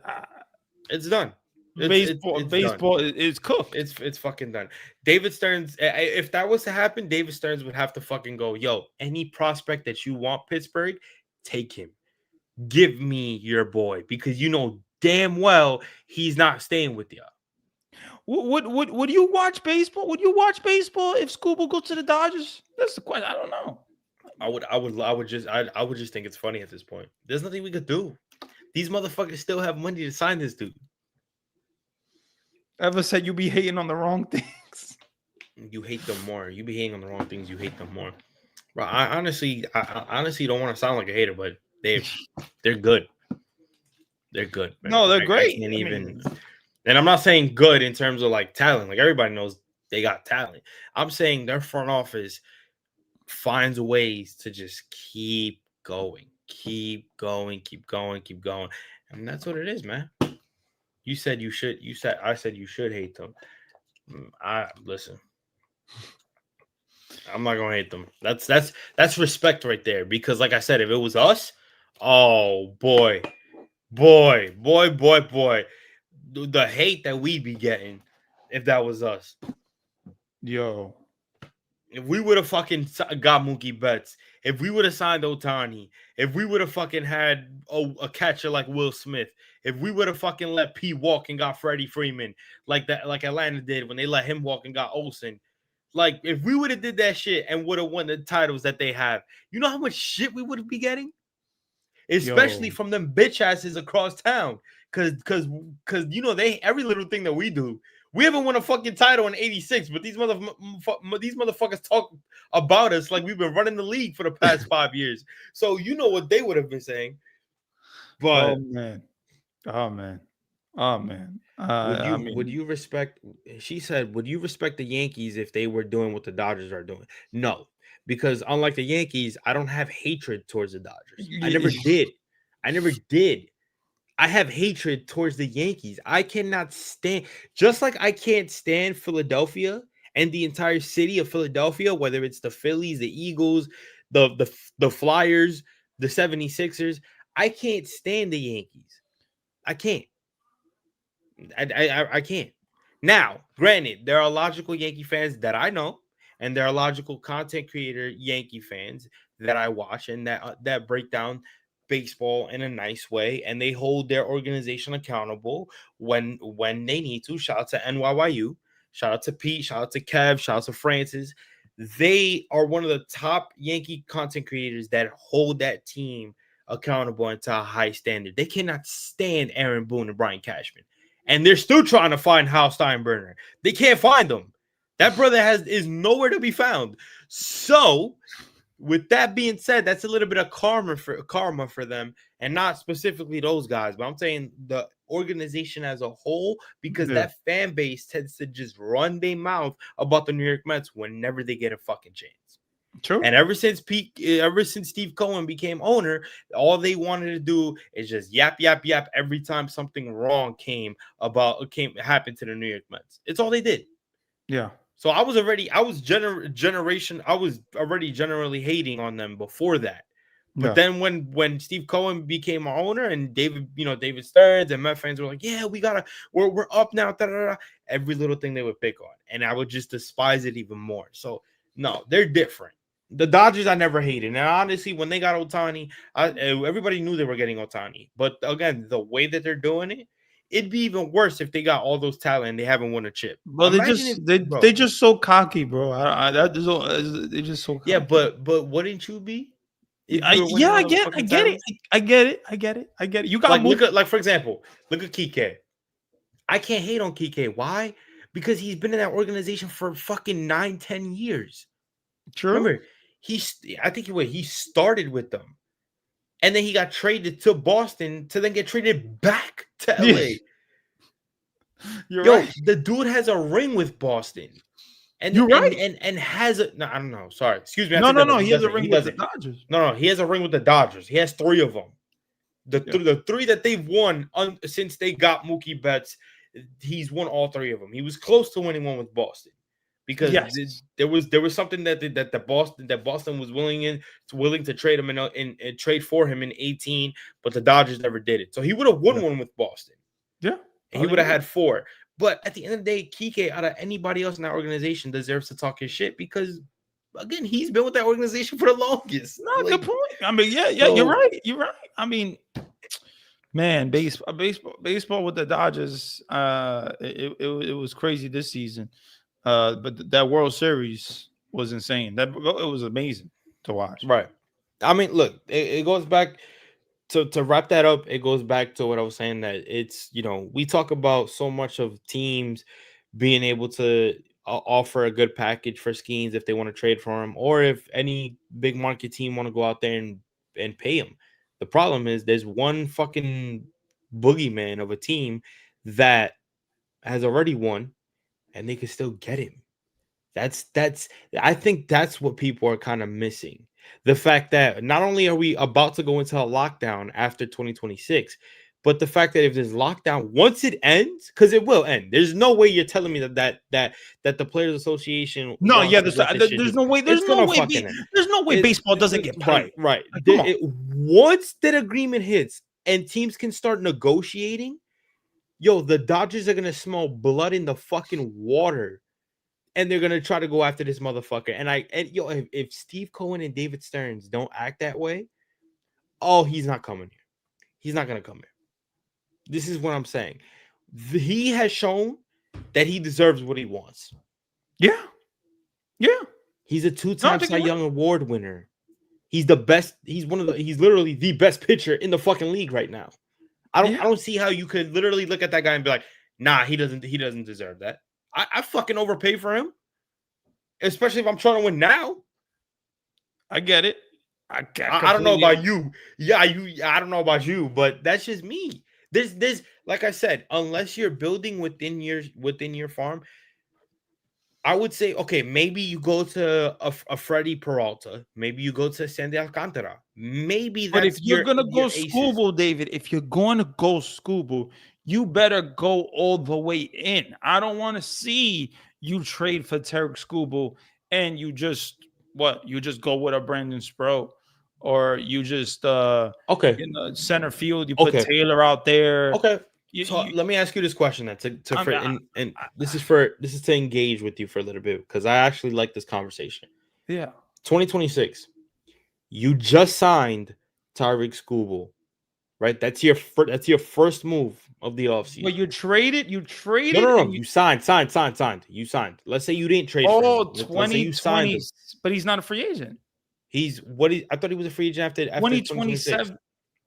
it's done. Baseball is cooked. It's fucking done. David Stearns, if that was to happen, David Stearns would have to fucking go, yo, any prospect that you want, Pittsburgh, take him. Give me your boy, because you know damn well he's not staying with you. Would you watch baseball? Would you watch baseball if Skubal goes to the Dodgers? That's the question. I don't know. I would just think it's funny at this point. There's nothing we could do. These motherfuckers still have money to sign this dude. Ever said you be hating on the wrong things? You hate them more. You be hating on the wrong things. You hate them more. Bro, I honestly don't want to sound like a hater, but they're good. They're good. Man. No, they're great. And I'm not saying good in terms of like talent. Like everybody knows they got talent. I'm saying their front office finds ways to just keep going. And that's what it is, man. You said you should. I said you should hate them. Listen. I'm not gonna hate them. That's respect right there. Because like I said, if it was us, oh boy, the hate that we'd be getting if that was us. Yo. If we would have fucking got Mookie Betts, if we would have signed Ohtani, if we would have fucking had a catcher like Will Smith, if we would have fucking let P walk and got Freddie Freeman like Atlanta did when they let him walk and got Olsen, Like, if we would have did that shit and would have won the titles that they have, you know how much shit we would be getting? Especially Yo, from them bitch asses across town. Cause you know, they every little thing that we do. We haven't won a fucking title in 86, but these motherfuckers talk about us like we've been running the league for the past 5 years. So you know what they would have been saying. oh But man, oh man, oh man. would I you would mean, you respect, she said, would you respect the Yankees if they were doing what the Dodgers are doing? No, because unlike the Yankees, I don't have hatred towards the Dodgers. I never did. I never did. I have hatred towards the Yankees. I cannot stand, just like I can't stand Philadelphia and the entire city of Philadelphia, whether it's the Phillies, the Eagles, the Flyers, the 76ers. I can't stand the Yankees. I can't. I can't. Now, granted, there are logical Yankee fans that I know, and there are logical content creator Yankee fans that I watch and that break down baseball in a nice way, and they hold their organization accountable when they need to. Shout out to NYYU, shout out to Pete, shout out to Kev, shout out to Francis. They are one of the top Yankee content creators that hold that team accountable and to a high standard. They cannot stand Aaron Boone and Brian Cashman, and they're still trying to find Hal Steinbrenner. They can't find him. That brother is nowhere to be found. So, with that being said, that's a little bit of karma for them, and not specifically those guys, but I'm saying the organization as a whole, because yeah, that fan base tends to just run their mouth about the New York Mets whenever they get a fucking chance. true. And ever since Steve Cohen became owner, all they wanted to do is just yap yap yap every time something wrong happened to the New York Mets. It's all they did. Yeah, So I was already generally hating on them before that. But yeah, then when Steve Cohen became our owner and David Stearns and Met fans were like, yeah, we're up now. Da, da, da. Every little thing they would pick on, and I would just despise it even more. So no, they're different. The Dodgers I never hated, and honestly, when they got Otani, everybody knew they were getting Otani. But again, the way that they're doing it, it'd be even worse if they got all those talent and they haven't won a chip. bro. They Imagine if, just they bro. just so cocky, bro. That is all, they just so Yeah, cocky. but wouldn't you be if you were Yeah, winning all those I fucking get it, titles? I get it, I get it, I get it. You got Like, moved. for example, look at Kike. I can't hate on Kike. Why? Because he's been in that organization for fucking 9, 10 years. True. Remember, he started with them, and then he got traded to Boston to then get traded back to Yeah, LA. you're Yo, right. the dude has a ring with Boston. And You're and right. and and has a no, I don't know. Sorry, excuse me. I No, take no, that no. back. He He has a doesn't. He ring with the doesn't. Dodgers. No, he has a ring with the Dodgers. He has 3 of them. Yeah, The three that they've won since they got Mookie Betts, he's won all 3 of them. He was close to winning one with Boston because yes, there was something that Boston was willing to trade him in trade for him in 18, but the Dodgers never did it. So he would have won yeah, one with Boston. yeah. And he I'll would have agree. had 4. But at the end of the day, Kike, out of anybody else in that organization, deserves to talk his shit because, again, he's been with that organization for the longest. No, good Like, point. I mean, yeah, yeah. You're so right. You're right. I mean, man, baseball with the Dodgers. It was crazy this season. But that World Series was insane. That it was amazing to watch. right. I mean, look, it goes back to wrap that up. It goes back to what I was saying, that it's, we talk about so much of teams being able to offer a good package for Skeens if they want to trade for him, or if any big market team want to go out there and pay him. The problem is there's one fucking boogeyman of a team that has already won and they can still get him. That's I think that's what people are kind of missing. The fact that not only are we about to go into a lockdown after 2026, but the fact that if this lockdown, once it ends, because it will end, there's no way you're telling me that the Players Association No, wants yeah. to let this shit There's just, no way. it's gonna fucking end. There's no way baseball doesn't get Right, paid. right. Like, come on. Once that agreement hits and teams can start negotiating, yo, the Dodgers are gonna smell blood in the fucking water, and they're gonna try to go after this motherfucker. If Steve Cohen and David Stearns don't act that way, oh, he's not coming here. He's not gonna come here. This is what I'm saying. He has shown that he deserves what he wants. Yeah, Yeah. He's a No, two-time I think Cy you're right. Young Award winner. He's the best. He's literally the best pitcher in the fucking league right now. I Yeah. don't see how you could literally look at that guy and be like, nah, he doesn't deserve that. I fucking overpay for him, especially if I'm trying to win now. I get it. I don't know about you. Yeah, I don't know about you, but that's just me. This like I said, unless you're building within your farm, I would say, okay, maybe you go to a Freddie Peralta, maybe you go to Sandy Alcantara. Maybe But if that's you're gonna your go aces. Scooble, David, if you're going to go Scooble, you better go all the way in. I don't want to see you trade for Tarek Scooble and you just go with a Brandon Spro, or you just Okay, in the center field you put okay, Taylor out there. okay. So You let me ask you this question then, I mean, and this is to engage with you for a little bit because I actually like this conversation. yeah. 2026, you just signed Tyreek Scooble, right? That's your first move of the But offseason. you traded, No. and You signed. You signed. Let's say you didn't trade for him. oh, Let's say you signed 2020, him. but he's not a free agent. I thought he was a free agent after 2026. 2027,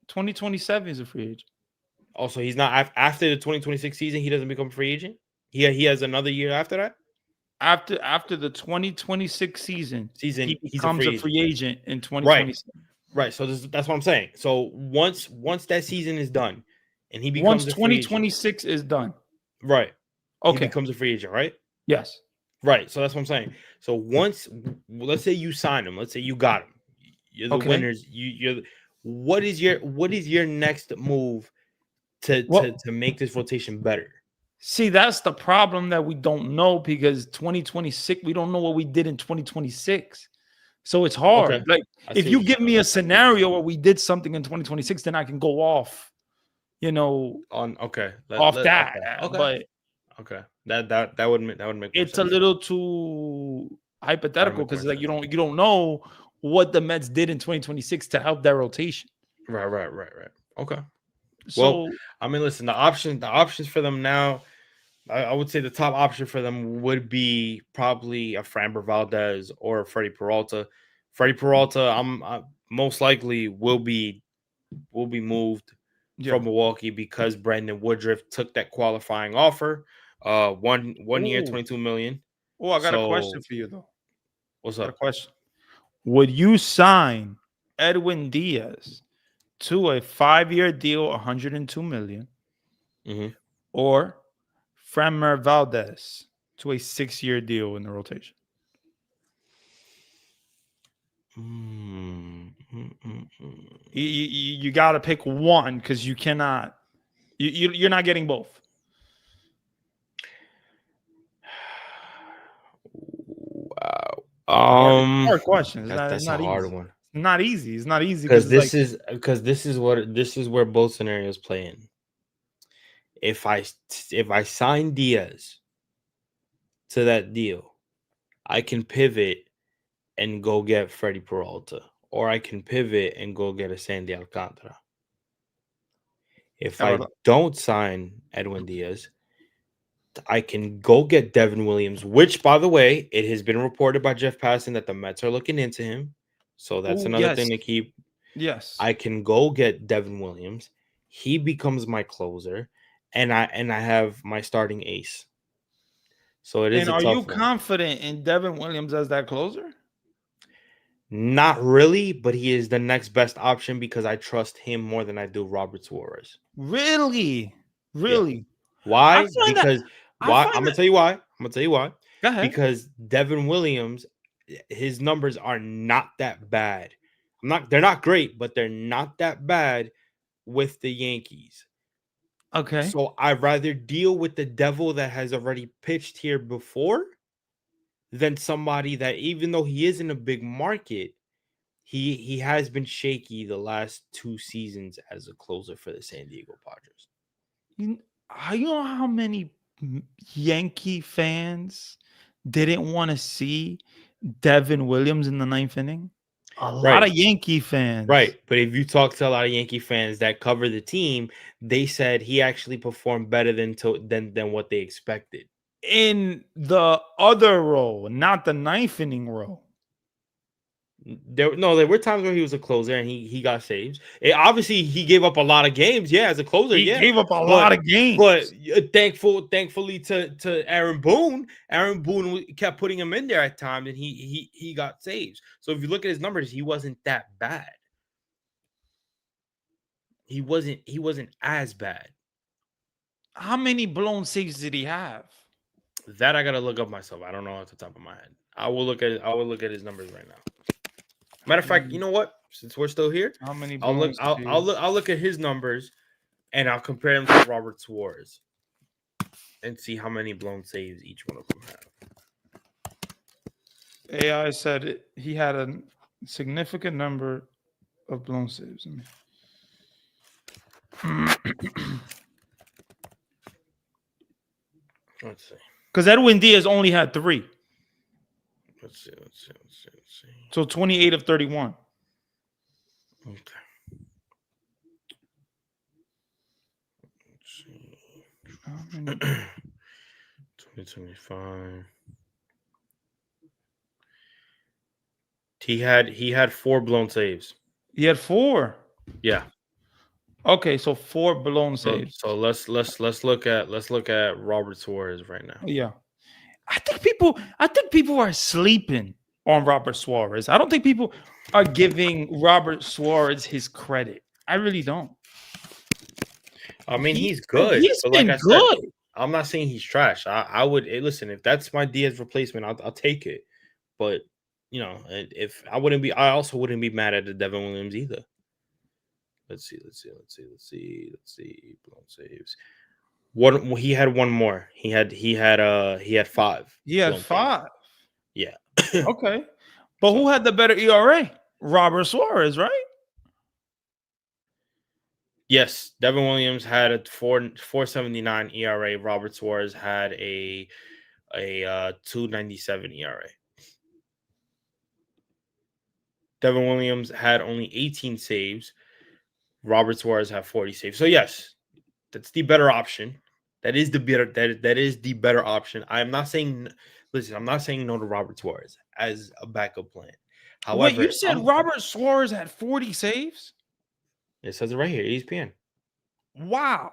2027 is a free agent. Also, he's not after the 2026 season. He doesn't become a free agent. He has another year after that. After the 2026 season, he He's a becomes a free agent. free agent in Right. 2027. Right. So that's what I'm saying. So once that season is done, and he Once becomes a free agent, 2026 is done. right? He Okay. becomes a free agent, right? Yes. Right. So that's what I'm saying. So once, let's say you sign him, let's say you got him, you're the Okay. winners. What is your next move to Well, make this rotation better? see, that's the problem that we don't know, because 2026, we don't know what we did in 2026. So it's hard. Okay. Like, I if see you what give you're me a scenario where we did something in 2026, then I can go off, on. Okay. off that. Okay. But Okay. That would make more it's a sense. little too hypothetical Make more because like sense. you don't know what the Mets did in 2026 to help that rotation. Right. Okay. Well, So I mean, listen, the options for them now, I would say the top option for them would be probably a Framber Valdez or a Freddie Peralta. Freddie Peralta, I most likely will be moved yeah. from Milwaukee because Brandon Woodruff took that qualifying offer. One year, Ooh. 22 million. Oh, I got a So question for you though. what's Got a up? question. Would you sign Edwin Diaz to a 5-year deal, 102 million, Mm-hmm. or Framber Valdez to a 6-year deal in the rotation? You got to pick one because you cannot. You're not getting both. Wow. Hard question. That's a hard easy. one. Not easy. It's not easy Because because this is where both scenarios play in. If I sign Diaz to that deal, I can pivot and go get Freddie Peralta, or I can pivot and go get a Sandy Alcantara. If I don't sign Edwin Diaz, I can go get Devin Williams, which, by the way, it has been reported by Jeff Passan that the Mets are looking into him. So that's another thing to keep. Yes. I can go get Devin Williams. He becomes my closer, and I have my starting ace. So it is And a are tough you one. confident in Devin Williams as that closer? Not really, but he is the next best option because I trust him more than I do Robert Suarez. Really? Yeah. Really? Why? I'm I'm gonna tell you why. Go ahead. Because Devin Williams, his numbers are not that bad. They're not great, but they're not that bad with the Yankees. Okay. So I'd rather deal with the devil that has already pitched here before than somebody that, even though he is in a big market, he has been shaky the last 2 seasons as a closer for the San Diego Padres. You know how many Yankee fans didn't want to see Devin Williams in the 9th inning? A lot of Yankee fans. Right. But if you talk to a lot of Yankee fans that cover the team, they said he actually performed better than what they expected. in the other role, not the ninth inning role. There were times where he was a closer and he got saves. Obviously, he gave up a lot of games. Yeah, as a closer, He yeah, gave up a lot of games. But thankfully to Aaron Boone kept putting him in there at times, and he got saves. So if you look at his numbers, he wasn't that bad. He wasn't as bad. How many blown saves did he have? That I gotta look up myself. I don't know off the top of my head. I will look at his numbers right now. Matter of fact, you know what? Since we're still here, How many? I'll look at his numbers, and I'll compare them to Robert Suarez, and see how many blown saves each one of them have. AI said he had a significant number of blown saves. Let's see. Because Edwin Diaz only had 3. Let's see. So 28 of 31. Okay. Let's see. 2025. He had 4 blown saves. He had 4. Yeah. Okay, so 4 blown saves. So let's look at Robert Suarez right now. Yeah. I think people are sleeping on Robert Suarez. I don't think people are giving Robert Suarez his credit. I really don't. I mean, he's good. He's been like good. Said, I'm not saying he's trash. I would listen, if that's my Diaz replacement, I'll take it. But if I also wouldn't be mad at the Devin Williams either. Let's see. Blown saves. He had one more. He had 5. He had 5. Saves. Yeah. Okay. But who had the better ERA? Robert Suarez, right? Yes, Devin Williams had a 4.79 ERA. Robert Suarez had a 2.97 ERA. Devin Williams had only 18 saves. Robert Suarez had 40 saves. So yes, that's the better option. That is the better option. I'm not saying no to Robert Suarez as a backup plan. However, wait, you said Robert Suarez had 40 saves? It says it right here, ESPN. Wow.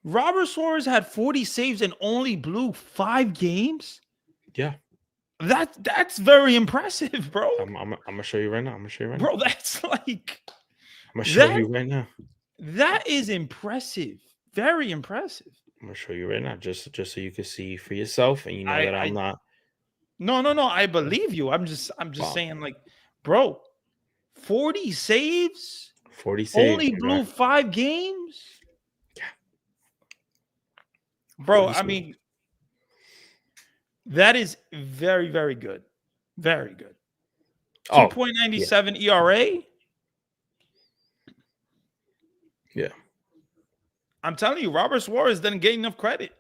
Robert Suarez had 40 saves and only blew 5 games? Yeah. That's very impressive, bro. I'm gonna show you right now. Bro, that's like I'm gonna show you right now. That is impressive. Very impressive. I'm gonna show you right now, just so you can see for yourself, and that I'm not. No. I believe you. I'm just saying, like, bro, 40 saves. 40 saves. Only blew 5 games. Yeah. Bro, I mean, that is very, very good. Very good. 2.97 ERA. Yeah. I'm telling you, Robert Suarez doesn't get enough credit.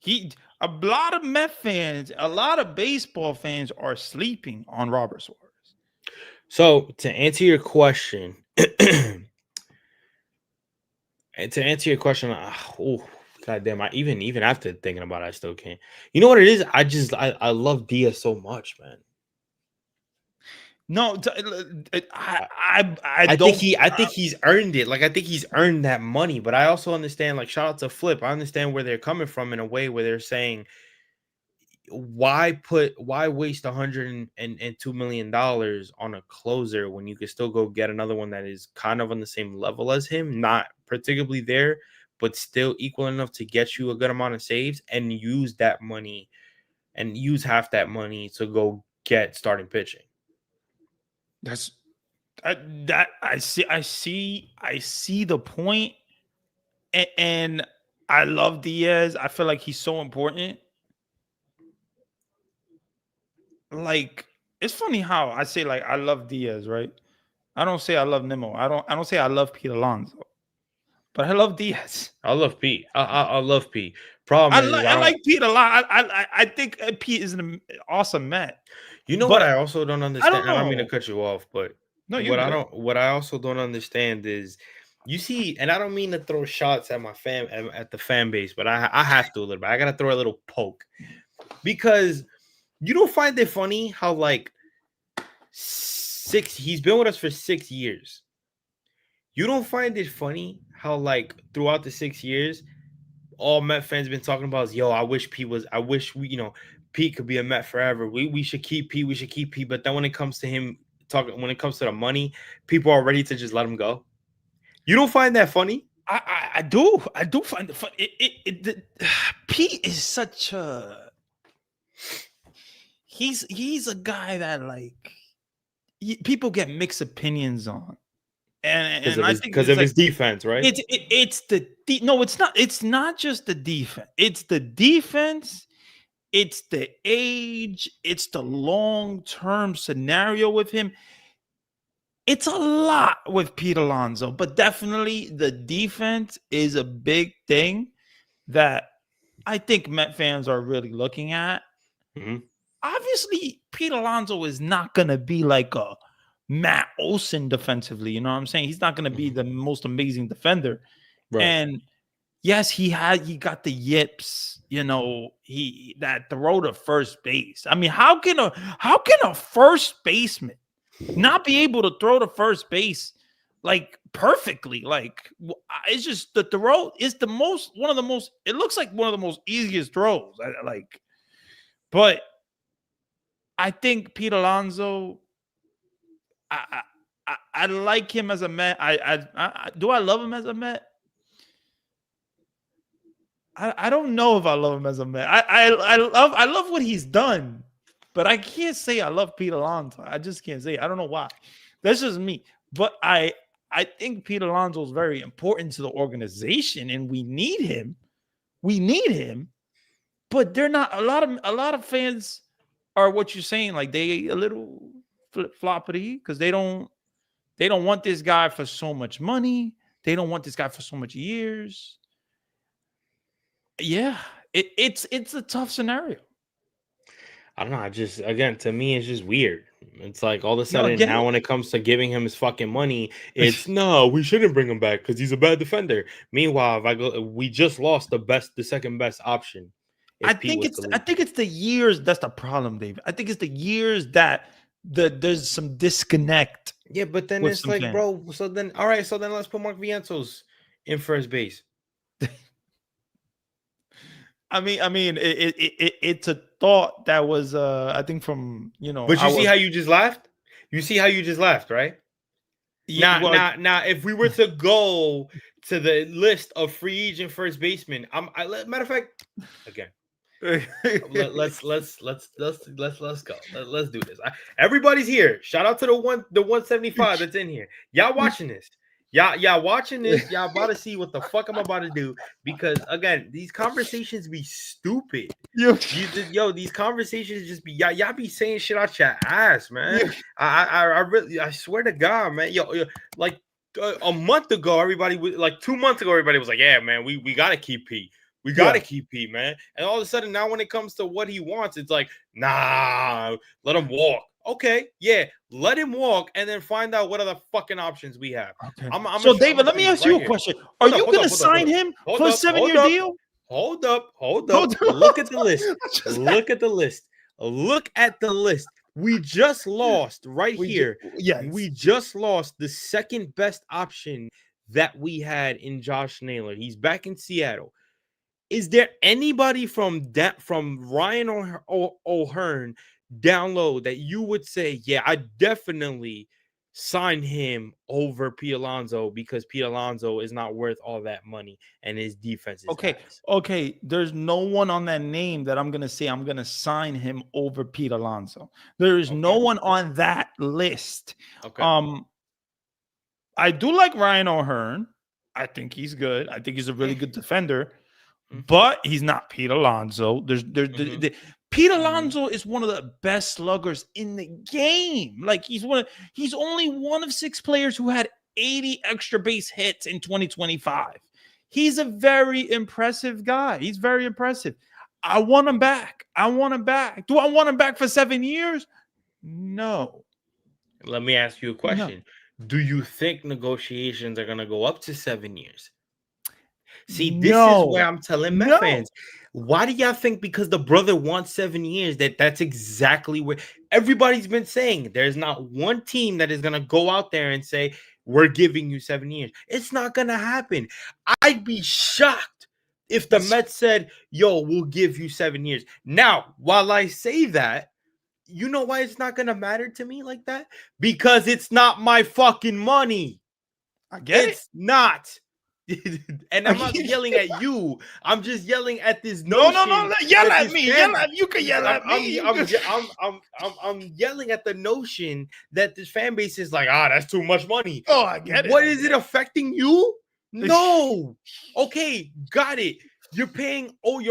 A lot of Met fans, a lot of baseball fans are sleeping on Robert Suarez. So to answer your question, goddamn, even after thinking about it, I still can't. You know what it is? I love Diaz so much, man. No, I think he's earned it. Like, I think he's earned that money. But I also understand, like, shout out to Flip. I understand where they're coming from in a way where they're saying, why waste $102 million on a closer when you can still go get another one that is kind of on the same level as him, not particularly there, but still equal enough to get you a good amount of saves, and use that money and use half that money to go get starting pitching. I see the point, and I love Diaz. I feel like he's so important. Like, it's funny how I say, like, I love Diaz, right? I don't say I love Nimmo. I don't say I love Pete Alonso, but I love Diaz. I love Pete. I love Pete. Problem is, I like Pete a lot. I think Pete is an awesome Met. You know what I also don't understand? I don't mean to cut you off, but no, what I also don't understand is You see, and I don't mean to throw shots at at the fan base, but I have to a little bit. I gotta throw a little poke because you don't find it funny how like he's been with us for 6 years. You don't find it funny how like throughout the 6 years, all Met fans been talking about is yo, I wish Pete could be a Met forever. We should keep Pete, we should keep Pete. But then when it comes to him talking, when it comes to the money, people are ready to just let him go. You don't find that funny? I do find it funny. Pete is such a he's a guy that like people get mixed opinions on, and I think because it's of like his defense, right? it's no, it's not just the defense. It's the defense. It's the age. It's the long-term scenario with him. It's a lot with Pete Alonso, but definitely the defense is a big thing that I think Met fans are really looking at. Mm-hmm. Obviously, Pete Alonso is not going to be like a Matt Olson defensively. You know what I'm saying? He's not going to be the most amazing defender. Right. And yes, he got the yips, he that throw to first base. I mean, how can a first baseman not be able to throw to first base like perfectly? Like, it's just the throw is it looks like one of the most easiest throws. But I think Pete Alonso, I like him as a Met. Do I love him as a Met? I don't know if I love him as a Met. I love what he's done, but I can't say I love Pete Alonso. I just can't say it. I don't know why. That's just me. But I think Pete Alonso is very important to the organization, and we need him. We need him. But they're not a lot of fans are what you're saying, like they a little flip-floppity because they don't want this guy for so much money. They don't want this guy for so much years. Yeah, it's a tough scenario. I don't know. To me, it's just weird. It's like all of a sudden now, when it comes to giving him his fucking money, it's no, we shouldn't bring him back because he's a bad defender. Meanwhile, we just lost the second best option. I think it's the years that's the problem, David. I think it's the years that there's some disconnect. Yeah, but then it's like, bro. So then, all right. So then let's put Mark Vientos in first base. I mean, it's a thought that was, I think from But you see how you just laughed? You see how you just laughed, right? Yeah. Now, if we were to go to the list of free agent first basemen, matter of fact, again, let's go. Let's do this. Everybody's here. Shout out to the 175 that's in here. Y'all watching this? Y'all watching this? Y'all about to see what the fuck I'm about to do, because again, these conversations be stupid. These conversations just be y'all be saying shit out your ass, man. I swear to God, man. Like a month ago, everybody was like 2 months ago, everybody was like, yeah, man, we gotta keep Pete. We gotta keep Pete, man. And all of a sudden, now when it comes to what he wants, it's like, nah, let him walk. Okay, yeah, let him walk, and then find out what other fucking options we have. Okay. David, let me ask you a question. Are you going to sign him for a 7-year deal? Hold up. Look at the list. Look at the list. Look at the list. We just lost here. We just lost the second best option that we had in Josh Naylor. He's back in Seattle. Is there anybody from Ryan O'Hearn down low that you would say, yeah, I definitely sign him over Pete Alonso because Pete Alonso is not worth all that money and his defense is nice? Okay. There's no one on that name that I'm gonna say I'm gonna sign him over Pete Alonso. There is no one on that list. Okay. I do like Ryan O'Hearn. I think he's good. I think he's a really good defender. But he's not Pete Alonso. Pete Alonso is one of the best sluggers in the game. Like he's only one of 6 players who had 80 extra base hits in 2025. He's a very impressive guy. He's very impressive. I want him back. Do I want him back for 7 years? No. Let me ask you a question. Do you think negotiations are gonna go up to 7 years? See, this is where No, I'm telling Met no. fans, why do y'all think because the brother wants 7 years that's exactly where everybody's been saying there's not one team that is gonna go out there and say we're giving you 7 years. It's not gonna happen. I'd be shocked if the That's Mets said, "Yo, we'll give you 7 years." Now, while I say that, you know why it's not gonna matter to me like that? Because it's not my fucking money. I get it. It's not. And I I'm get not it. yelling at you. I'm just yelling at this No, no, no. notion Yell that at this me. Yell fan. at you. Can yell at me. You can... I'm yelling at the notion that this fan base is like, that's too much money. Oh, I get it. What is it affecting you? No. Okay, got it. You're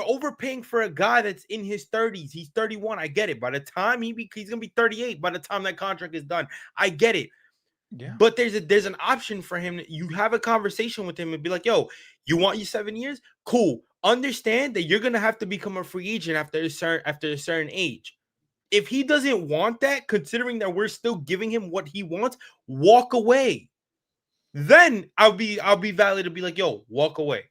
overpaying for a guy that's in his 30s. He's 31. I get it. By the time he's gonna be 38, by the time that contract is done, I get it. Yeah. But there's an option for him. You have a conversation with him and be like, "Yo, you want you 7 years? Cool. Understand that you're gonna have to become a free agent after a certain age. If he doesn't want that, considering that we're still giving him what he wants, walk away. Then I'll be valid to be like, yo, walk away.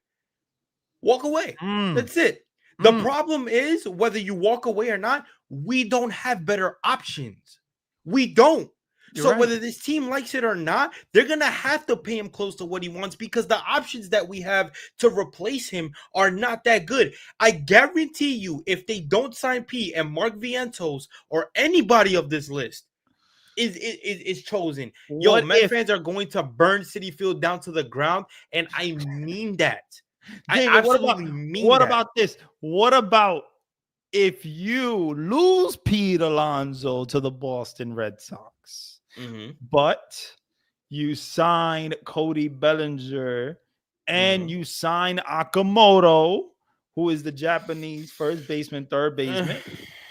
Walk away. Mm, That's it. The mm. problem is whether you walk away or not, we don't have better options. We don't. You're So right. whether this team likes it or not, they're gonna have to pay him close to what he wants because the options that we have to replace him are not that good. I guarantee you, if they don't sign P and Mark Vientos or anybody of this list is chosen, yo, What Met if, fans are going to burn City Field down to the ground, and I mean that. I David? absolutely mean What that. about this? What about if you lose Pete Alonso to the Boston Red Sox, but you sign Cody Bellinger and you sign Akamoto, who is the Japanese first baseman, third baseman?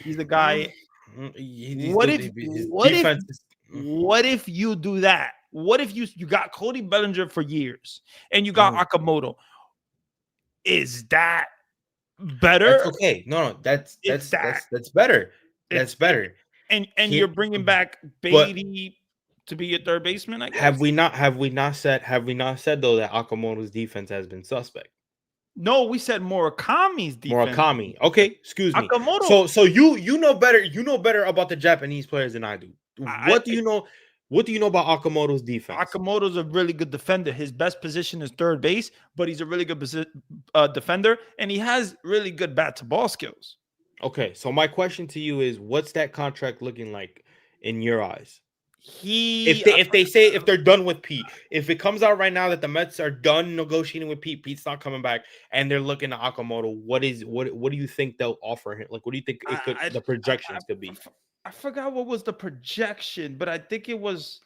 He's the guy. What if His what if defense is what if you do that? What if you got Cody Bellinger for years and you got Akamoto? Is that better? that's okay. No, that's better. It's That's better. and Here, you're bringing back but Beatty to be your third baseman, I guess. have we not said though that Akamoto's defense has been suspect? No, we said Murakami's defense. Murakami. Okay, excuse me. Akamoto. So you know better. You know better about the Japanese players than I do. What do you know? What do you know about Akamoto's defense? Akamoto's a really good defender. His best position is third base, but he's a really good defender, and he has really good bat to ball skills. Okay, so my question to you is, what's that contract looking like in your eyes? If they're done with Pete, if it comes out right now that the Mets are done negotiating with Pete, Pete's not coming back, and they're looking at Akamoto, what do you think they'll offer him? Like, what do you think the projections could be? I forgot what was the projection, but I think it wasn't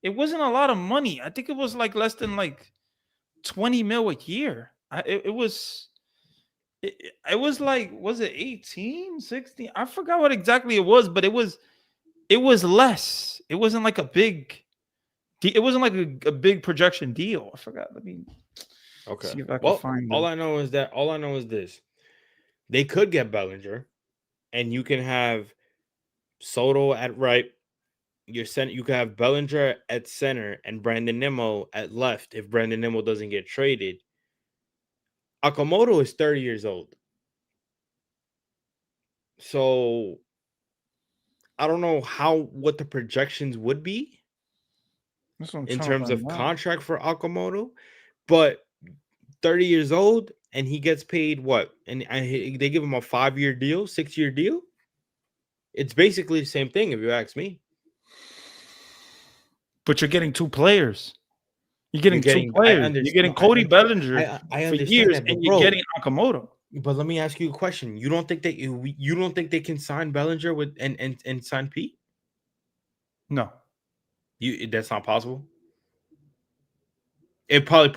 a lot of money. I think it was like less than like 20 mil a year. It was like, was it 18, 16? I forgot what exactly it was, but it was less. It wasn't like a big projection deal. I forgot. Let me see if I can find all I know is this. They could get Bellinger, and you can have Soto at right. You could have Bellinger at center and Brandon Nimmo at left if Brandon Nimmo doesn't get traded. Akamoto is 30 years old. So I don't know what the projections would be in terms of contract for Akamoto, but 30 years old and he gets paid what? And they give him a 5-year deal, 6-year deal. It's basically the same thing if you ask me. But you're getting two players. You're getting two players. You're getting Cody Bellinger for years, and you're getting Akamoto. But let me ask you a question. You don't think they can sign Bellinger with and sign Pete? No. That's not possible. It'll probably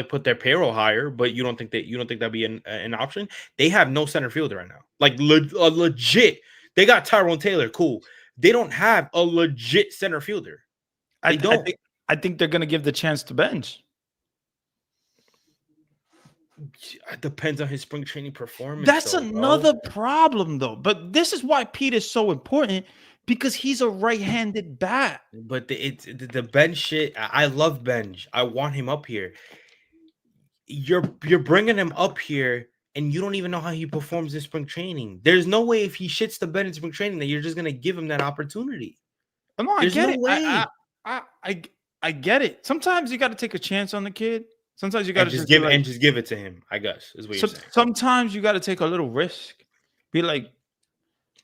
put their payroll higher, but you don't think that'd be an option? They have no center fielder right now. Like legit. They got Tyrone Taylor, cool. They don't have a legit center fielder. I think they're gonna give the chance to Bench. It depends on his spring training performance. That's another problem, though. But this is why Pete is so important, because he's a right-handed bat. But the bench shit. I love Benj. I want him up here. You're bringing him up here, and you don't even know how he performs in spring training. There's no way if he shits the bed in spring training that you're just gonna give him that opportunity. No, I There's get no it. way. I get it. Sometimes you got to take a chance on the kid. Sometimes you got to just give it to him. I guess is what you're saying. Sometimes you got to take a little risk. Be like,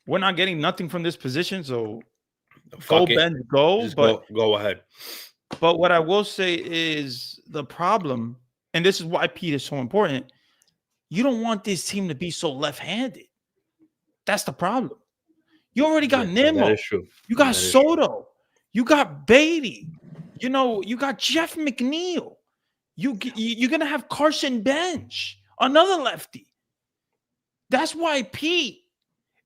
we're not getting nothing from this position, so Fuck it. go. Just but go ahead. But what I will say is the problem, and this is why Pete is so important. You don't want this team to be so left-handed. That's the problem. You already got Nimmo. That is true. You got Soto. You got Beatty. You know, you got Jeff McNeil. You're going to have Carson Bench, another lefty. That's why Pete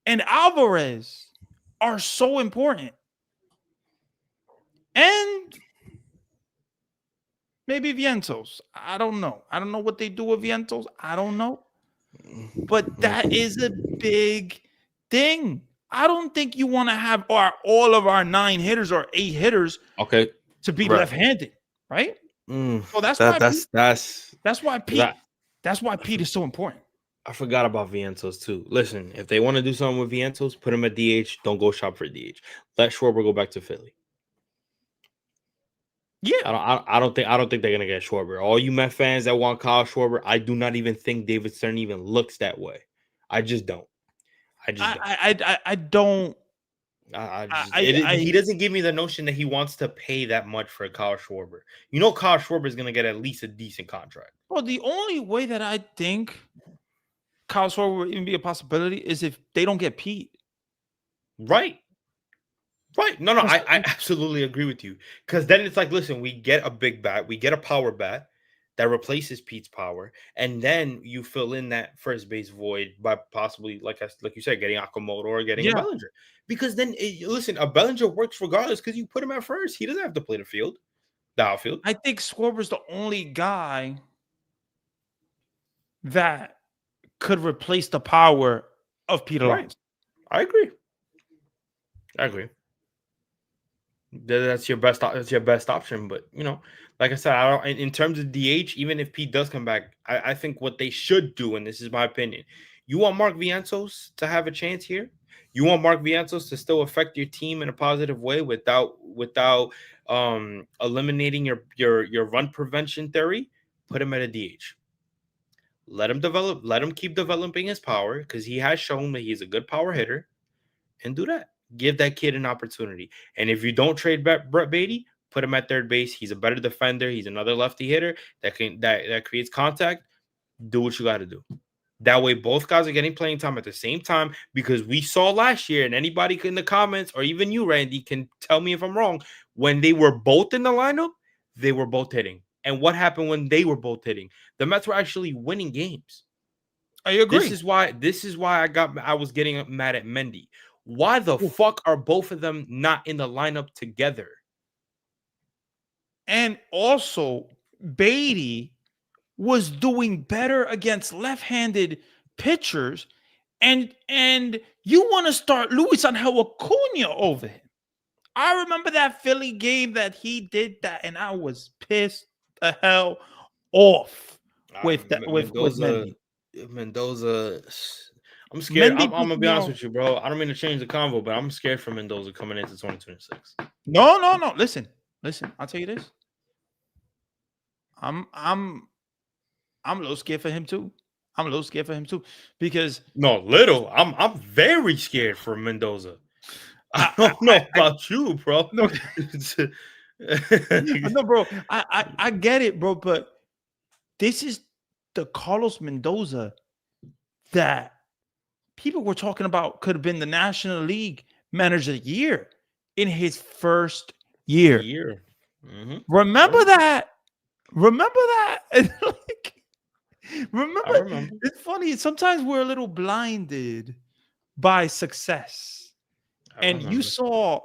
and Alvarez are so important. And maybe Vientos. I don't know. I don't know what they do with Vientos. I don't know. But that is a big thing. I don't think you want to have all of our 9 hitters or 8 hitters to be left-handed, right? So that's why Pete is so important. I forgot about Vientos too. Listen, if they want to do something with Vientos, put him at DH. Don't go shop for DH. Let Schwarber go back to Philly. Yeah, I don't think they're gonna get Schwarber. All you Met fans that want Kyle Schwarber, I do not even think David Stern even looks that way. I just don't. I don't. He doesn't give me the notion that he wants to pay that much for Kyle Schwarber. You know, Kyle Schwarber is gonna get at least a decent contract. Well, the only way that I think Kyle Schwarber would even be a possibility is if they don't get Pete. Right. No, I absolutely agree with you. Because then it's like, listen, we get a big bat, we get a power bat that replaces Pete's power, and then you fill in that first base void by possibly, like you said, getting Akamoto or getting a Bellinger. Because then, listen, a Bellinger works regardless because you put him at first. He doesn't have to play the outfield. I think Schwarber's the only guy that could replace the power of Pete Alonso. I agree. That's your best option. But you know, like I said, I don't. In terms of DH, even if Pete does come back, I think what they should do, and this is my opinion, you want Mark Vientos to have a chance here. You want Mark Vientos to still affect your team in a positive way without eliminating your run prevention theory. Put him at a DH. Let him develop. Let him keep developing his power because he has shown that he's a good power hitter, and do that. Give that kid an opportunity. And if you don't trade Brett Beatty, put him at third base. He's a better defender. He's another lefty hitter that creates contact. Do what you got to do. That way, both guys are getting playing time at the same time because we saw last year, and anybody in the comments or even you, Randy, can tell me if I'm wrong. When they were both in the lineup, they were both hitting. And what happened when they were both hitting? The Mets were actually winning games. I agree. This is why I was getting mad at Mendy. Why the fuck are both of them not in the lineup together? And also, Beatty was doing better against left-handed pitchers, and you want to start Luis Angel Acuna over him. I remember that Philly game that he did that, and I was pissed the hell off with Mendoza. I'm scared. I'm gonna be honest with you, bro. I don't mean to change the convo, but I'm scared for Mendoza coming into 2026. No. Listen. I'll tell you this. I'm a little scared for him too. Because I'm very scared for Mendoza. I don't know about you, bro. No, bro. I get it, bro. But this is the Carlos Mendoza that people were talking about could have been the National League Manager of the Year in his first year. Mm-hmm. Remember that? Remember? It's funny. Sometimes we're a little blinded by success. And you saw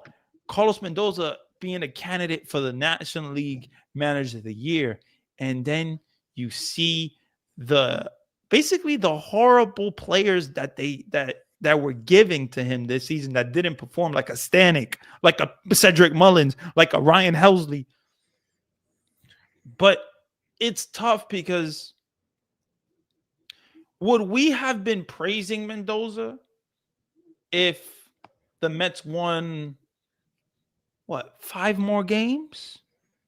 Carlos Mendoza being a candidate for the National League Manager of the Year. And then you see basically the horrible players that that we're giving to him this season that didn't perform, like a Stanek, like a Cedric Mullins, like a Ryan Helsley. But it's tough because would we have been praising Mendoza if the Mets won, what, 5 more games?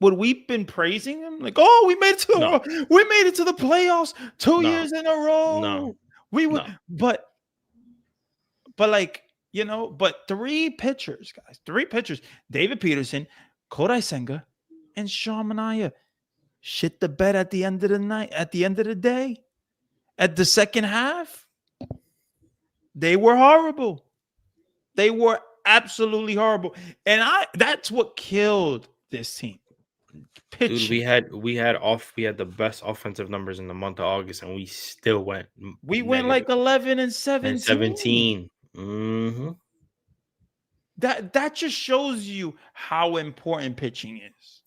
Would we been praising him? Like, oh, we made it to the playoffs 2 No, years in a no, row. We would, no. but like, but 3 pitchers, guys, 3 pitchers, David Peterson, Kodai Senga, and Sean Manaea shit the bed at the end of the night, at the end of the day, at the second half. They were horrible. They were absolutely horrible. And that's what killed this team. Pitching. Dude, we had the best offensive numbers in the month of August, and we still went We went negative. like 11 and 17. And 17. Mm-hmm. That just shows you how important pitching is.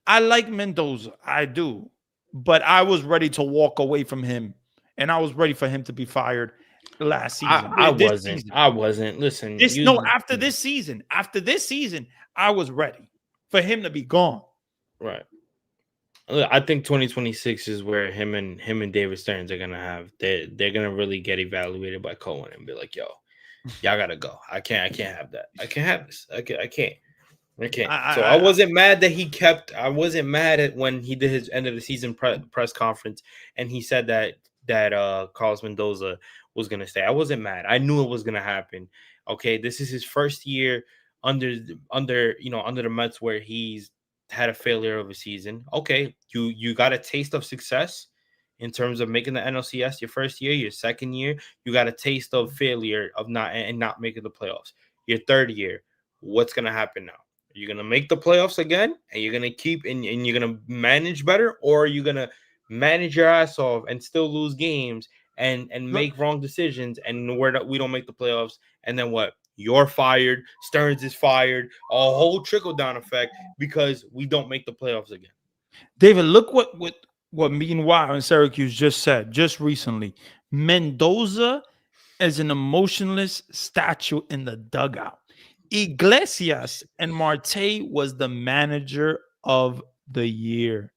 I like Mendoza. I do. But I was ready to walk away from him. And I was ready for him to be fired last season. I wasn't. Listen. After this season, I was ready for him to be gone. Right. I think 2026 is where him and David Stearns are gonna they're gonna really get evaluated by Cohen and be like, yo, y'all gotta go. I can't have that. I can't have this. I can't. I wasn't mad that I wasn't mad at when he did his end of the season press conference and he said that Carlos Mendoza was gonna stay. I wasn't mad. I knew it was gonna happen. Okay, this is his first year under the Mets where he's had a failure of a season. Okay, you got a taste of success in terms of making the NLCS your first year. Your second year, you got a taste of failure of not making the playoffs. Your third year, what's gonna happen now? Are you gonna make the playoffs again, and you're gonna keep and you're gonna manage better, or are you gonna manage your ass off and still lose games and make wrong decisions and we don't make the playoffs, and then what? You're fired. Stearns is fired. A whole trickle-down effect because we don't make the playoffs again. David, look what meanwhile in Syracuse just said just recently. Mendoza is an emotionless statue in the dugout. Iglesias and Marte was the manager of the year.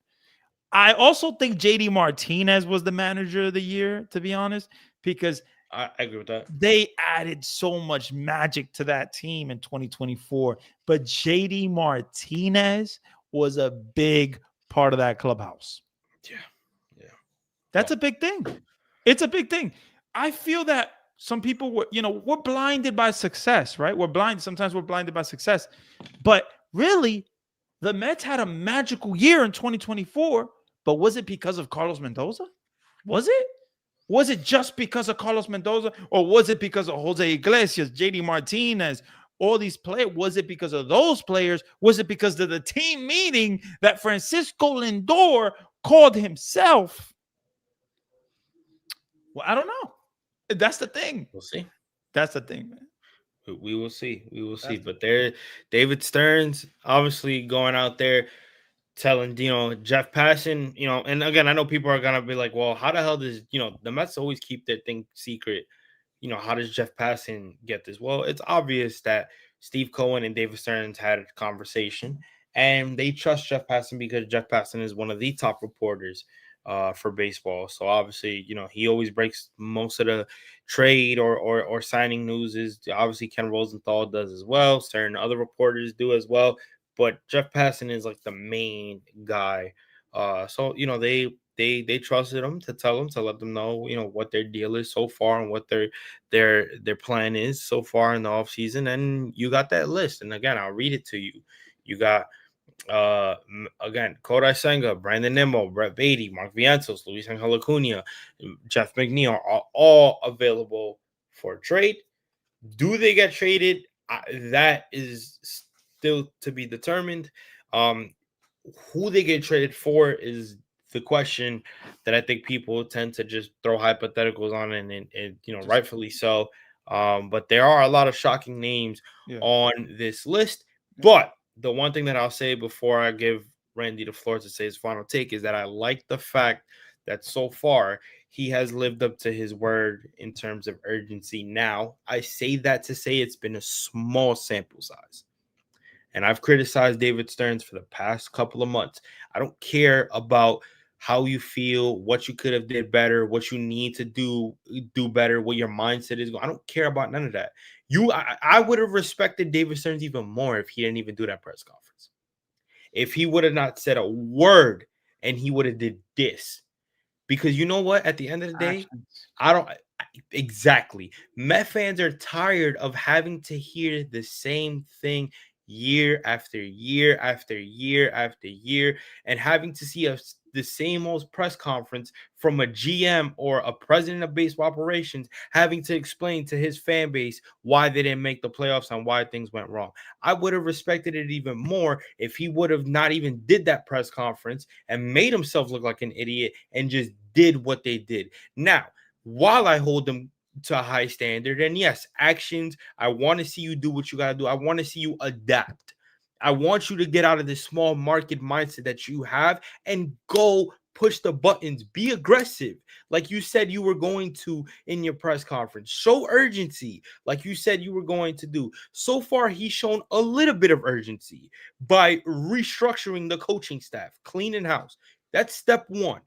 I also think JD Martinez was the manager of the year, to be honest, because I agree with that. They added so much magic to that team in 2024. But JD Martinez was a big part of that clubhouse. Yeah. That's a big thing. It's a big thing. I feel that some people we're blinded by success, right? Sometimes we're blinded by success. But really, the Mets had a magical year in 2024. But was it because of Carlos Mendoza? Was it? Was it just because of Carlos Mendoza, or was it because of Jose Iglesias, JD Martinez, all these players? Was it because of those players? Was it because of the team meeting that Francisco Lindor called himself? Well, I don't know. That's the thing. We'll see. That's the thing, man. We will see. We will see. But David Stearns obviously going out there telling, Jeff Passan, and again, I know people are going to be like, well, how the hell does, the Mets always keep their thing secret. How does Jeff Passan get this? Well, it's obvious that Steve Cohen and David Stearns had a conversation and they trust Jeff Passan because Jeff Passan is one of the top reporters for baseball. So obviously, he always breaks most of the trade or signing news. Is obviously Ken Rosenthal does as well. Certain other reporters do as well. But Jeff Passan is like the main guy. So they trusted him to tell them, to let them know, what their deal is so far and what their plan is so far in the offseason. And you got that list. And again, I'll read it to you. You got again, Kodai Senga, Brandon Nimmo, Brett Beatty, Mark Vientos, Luis Angel Acuna, Jeff McNeil are all available for trade. Do they get traded? That is still to be determined. Who they get traded for is the question that I think people tend to just throw hypotheticals on, and rightfully so. But there are a lot of shocking names on this list. But the one thing that I'll say before I give Randy the floor to say his final take is that I like the fact that so far he has lived up to his word in terms of urgency. Now, I say that to say it's been a small sample size. And I've criticized David Stearns for the past couple of months. I don't care about how you feel, what you could have did better, what you need to do better, what your mindset is. I don't care about none of that. I would have respected David Stearns even more if he didn't even do that press conference. If he would have not said a word and he would have did this. Because you know what? At the end of the day, Actions. I don't exactly. Met fans are tired of having to hear the same thing year after year after year after year and having to see the same old press conference from a GM or a president of baseball operations having to explain to his fan base why they didn't make the playoffs and why things went wrong. I would have respected it even more if he would have not even did that press conference and made himself look like an idiot and just did what they did. Now, while I hold them to a high standard, and yes, actions, I want to see you do what you got to do. I want to see you adapt. I want you to get out of this small market mindset that you have and go push the buttons. Be aggressive, like you said you were going to in your press conference. Show urgency, like you said you were going to do. So far, he's shown a little bit of urgency by restructuring the coaching staff, cleaning house. That's step one.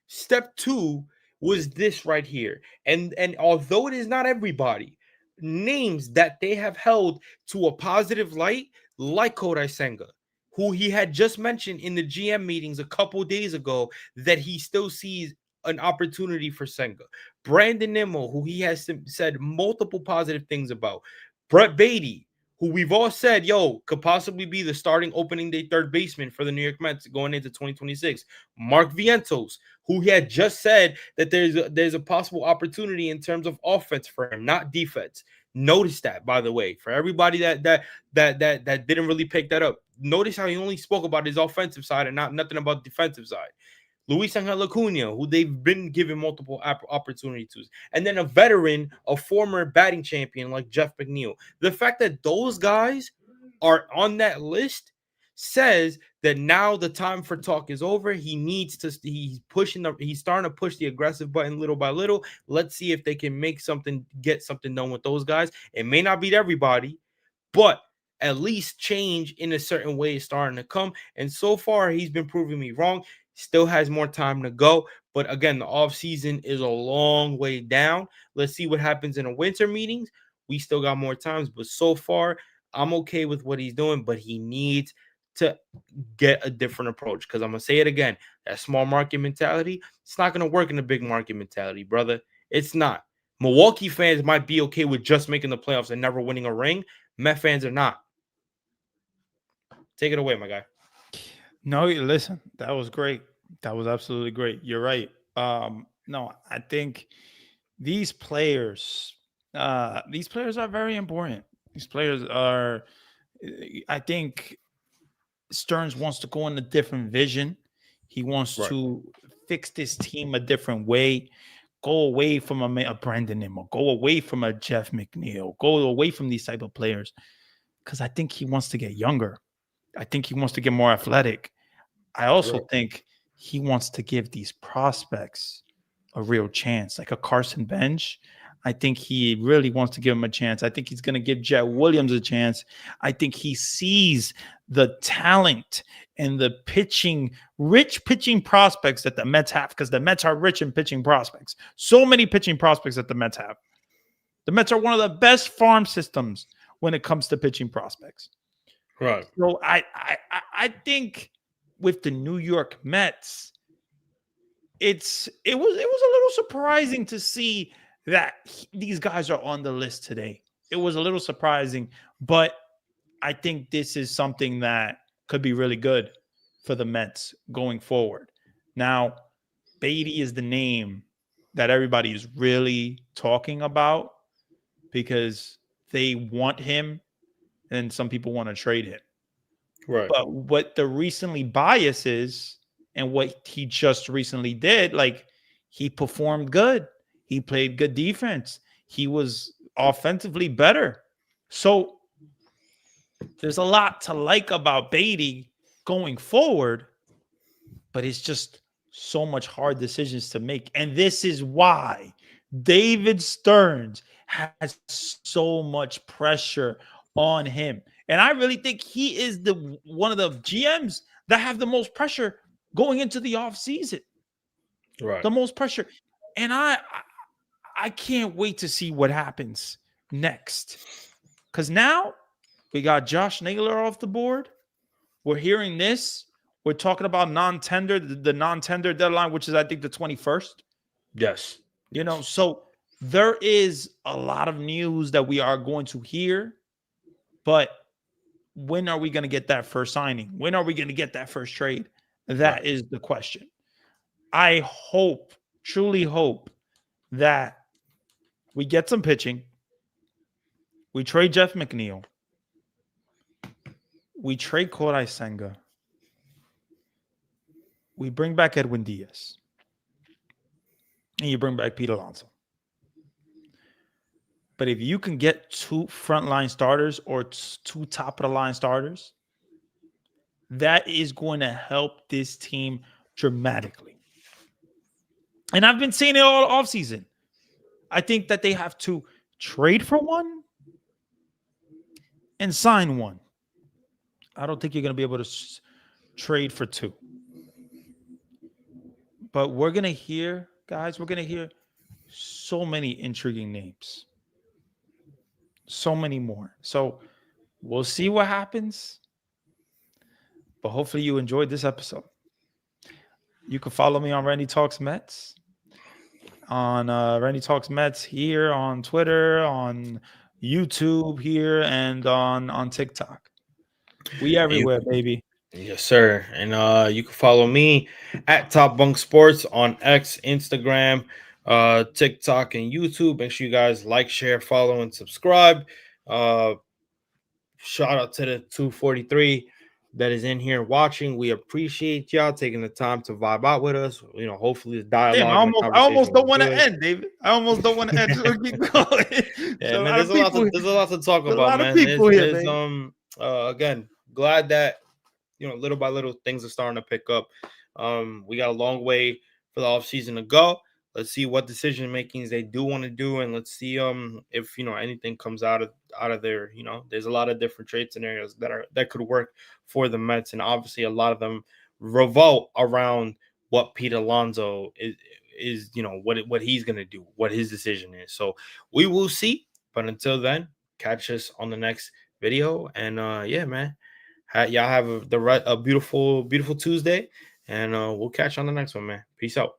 Step two was this right here. And although it is not everybody, names that they have held to a positive light, like Kodai Senga, who he had just mentioned in the GM meetings a couple days ago, that he still sees an opportunity for Senga. Brandon Nimmo, who he has said multiple positive things about. Brett Beatty, who we've all said, yo, could possibly be the starting opening day third baseman for the New York Mets going into 2026. Mark Vientos, who he had just said that there's a possible opportunity in terms of offense for him, not defense. Notice that, by the way, for everybody that didn't really pick that up. Notice how he only spoke about his offensive side and not nothing about defensive side. Luis Angel Acuna, who they've been given multiple opportunities to, and then a veteran, a former batting champion like Jeff McNeil. The fact that those guys are on that list says that now the time for talk is over. He needs to. He's starting to push the aggressive button little by little. Let's see if they can get something done with those guys. It may not beat everybody, but at least change in a certain way is starting to come. And so far, he's been proving me wrong. Still has more time to go. But again, the offseason is a long way down. Let's see what happens in the winter meetings. We still got more times. But so far, I'm okay with what he's doing. But he needs to get a different approach. Because I'm going to say it again. That small market mentality, it's not going to work in the big market mentality, brother. It's not. Milwaukee fans might be okay with just making the playoffs and never winning a ring. Met fans are not. Take it away, my guy. No, listen, that was great. That was absolutely great. You're right. No, I think these players are very important. These players are. I think Stearns wants to go in a different vision. He wants Right. to fix this team a different way. Go away from a Brandon Nimmo. Go away from a Jeff McNeil. Go away from these type of players because I think he wants to get younger. I think he wants to get more athletic. I also Right. think he wants to give these prospects a real chance, like a Carson Bench. I think he really wants to give him a chance. I think he's going to give Jet Williams a chance. I think he sees the talent and the rich pitching prospects that the Mets have, because the Mets are rich in pitching prospects. So many pitching prospects that the Mets have. The Mets are one of the best farm systems when it comes to pitching prospects. Right. So I think with the New York Mets, it was a little surprising to see that these guys are on the list today. It was a little surprising, but I think this is something that could be really good for the Mets going forward. Now, Beatty is the name that everybody is really talking about because they want him and some people want to trade him. Right. But what the recently bias is and what he just recently did, like he performed good. He played good defense. He was offensively better. So there's a lot to like about Beatty going forward, but it's just so much hard decisions to make. And this is why David Stearns has so much pressure on him. And I really think he is the one of the GMs that have the most pressure going into the offseason. Right. The most pressure. And I can't wait to see what happens next. Because now we got Josh Naylor off the board. We're hearing this. We're talking about non-tender, the non-tender deadline, which is, I think, the 21st. Yes. You know, so there is a lot of news that we are going to hear. But when are we going to get that first signing? When are we going to get that first trade? That is the question. I hope, truly hope, that we get some pitching. We trade Jeff McNeil. We trade Kodai Senga. We bring back Edwin Diaz. And you bring back Pete Alonso. But if you can get 2 frontline starters or 2 top-of-the-line starters, that is going to help this team dramatically. And I've been saying it all offseason. I think that they have to trade for one and sign one. I don't think you're going to be able to trade for 2. But we're going to hear, guys, we're going to hear so many intriguing names. So many more. So we'll see what happens. But hopefully you enjoyed this episode. You can follow me on Randy Talks Mets. On Randy Talks Mets here on Twitter, on YouTube here, and on TikTok. We everywhere, baby. Yes, sir. And you can follow me at Top Bunk Sports on X, Instagram, TikTok, and YouTube. Make sure you guys like, share, follow, and subscribe. Shout out to the 243 that is in here watching. We appreciate y'all taking the time to vibe out with us. You know, hopefully the dialogue. Damn, I almost don't want to end, David. I almost don't want to end. So keep going. Yeah, man. There's a lot to talk about, man. Again, glad that little by little things are starting to pick up. We got a long way for the offseason to go. Let's see what decision makings they do want to do, and let's see if anything comes out of there. There's a lot of different trade scenarios that could work for the Mets, and obviously a lot of them revolve around what Pete Alonso is what he's gonna do, what his decision is. So we will see. But until then, catch us on the next video, and yeah, man. Y'all have a beautiful Tuesday, and we'll catch you on the next one, man. Peace out.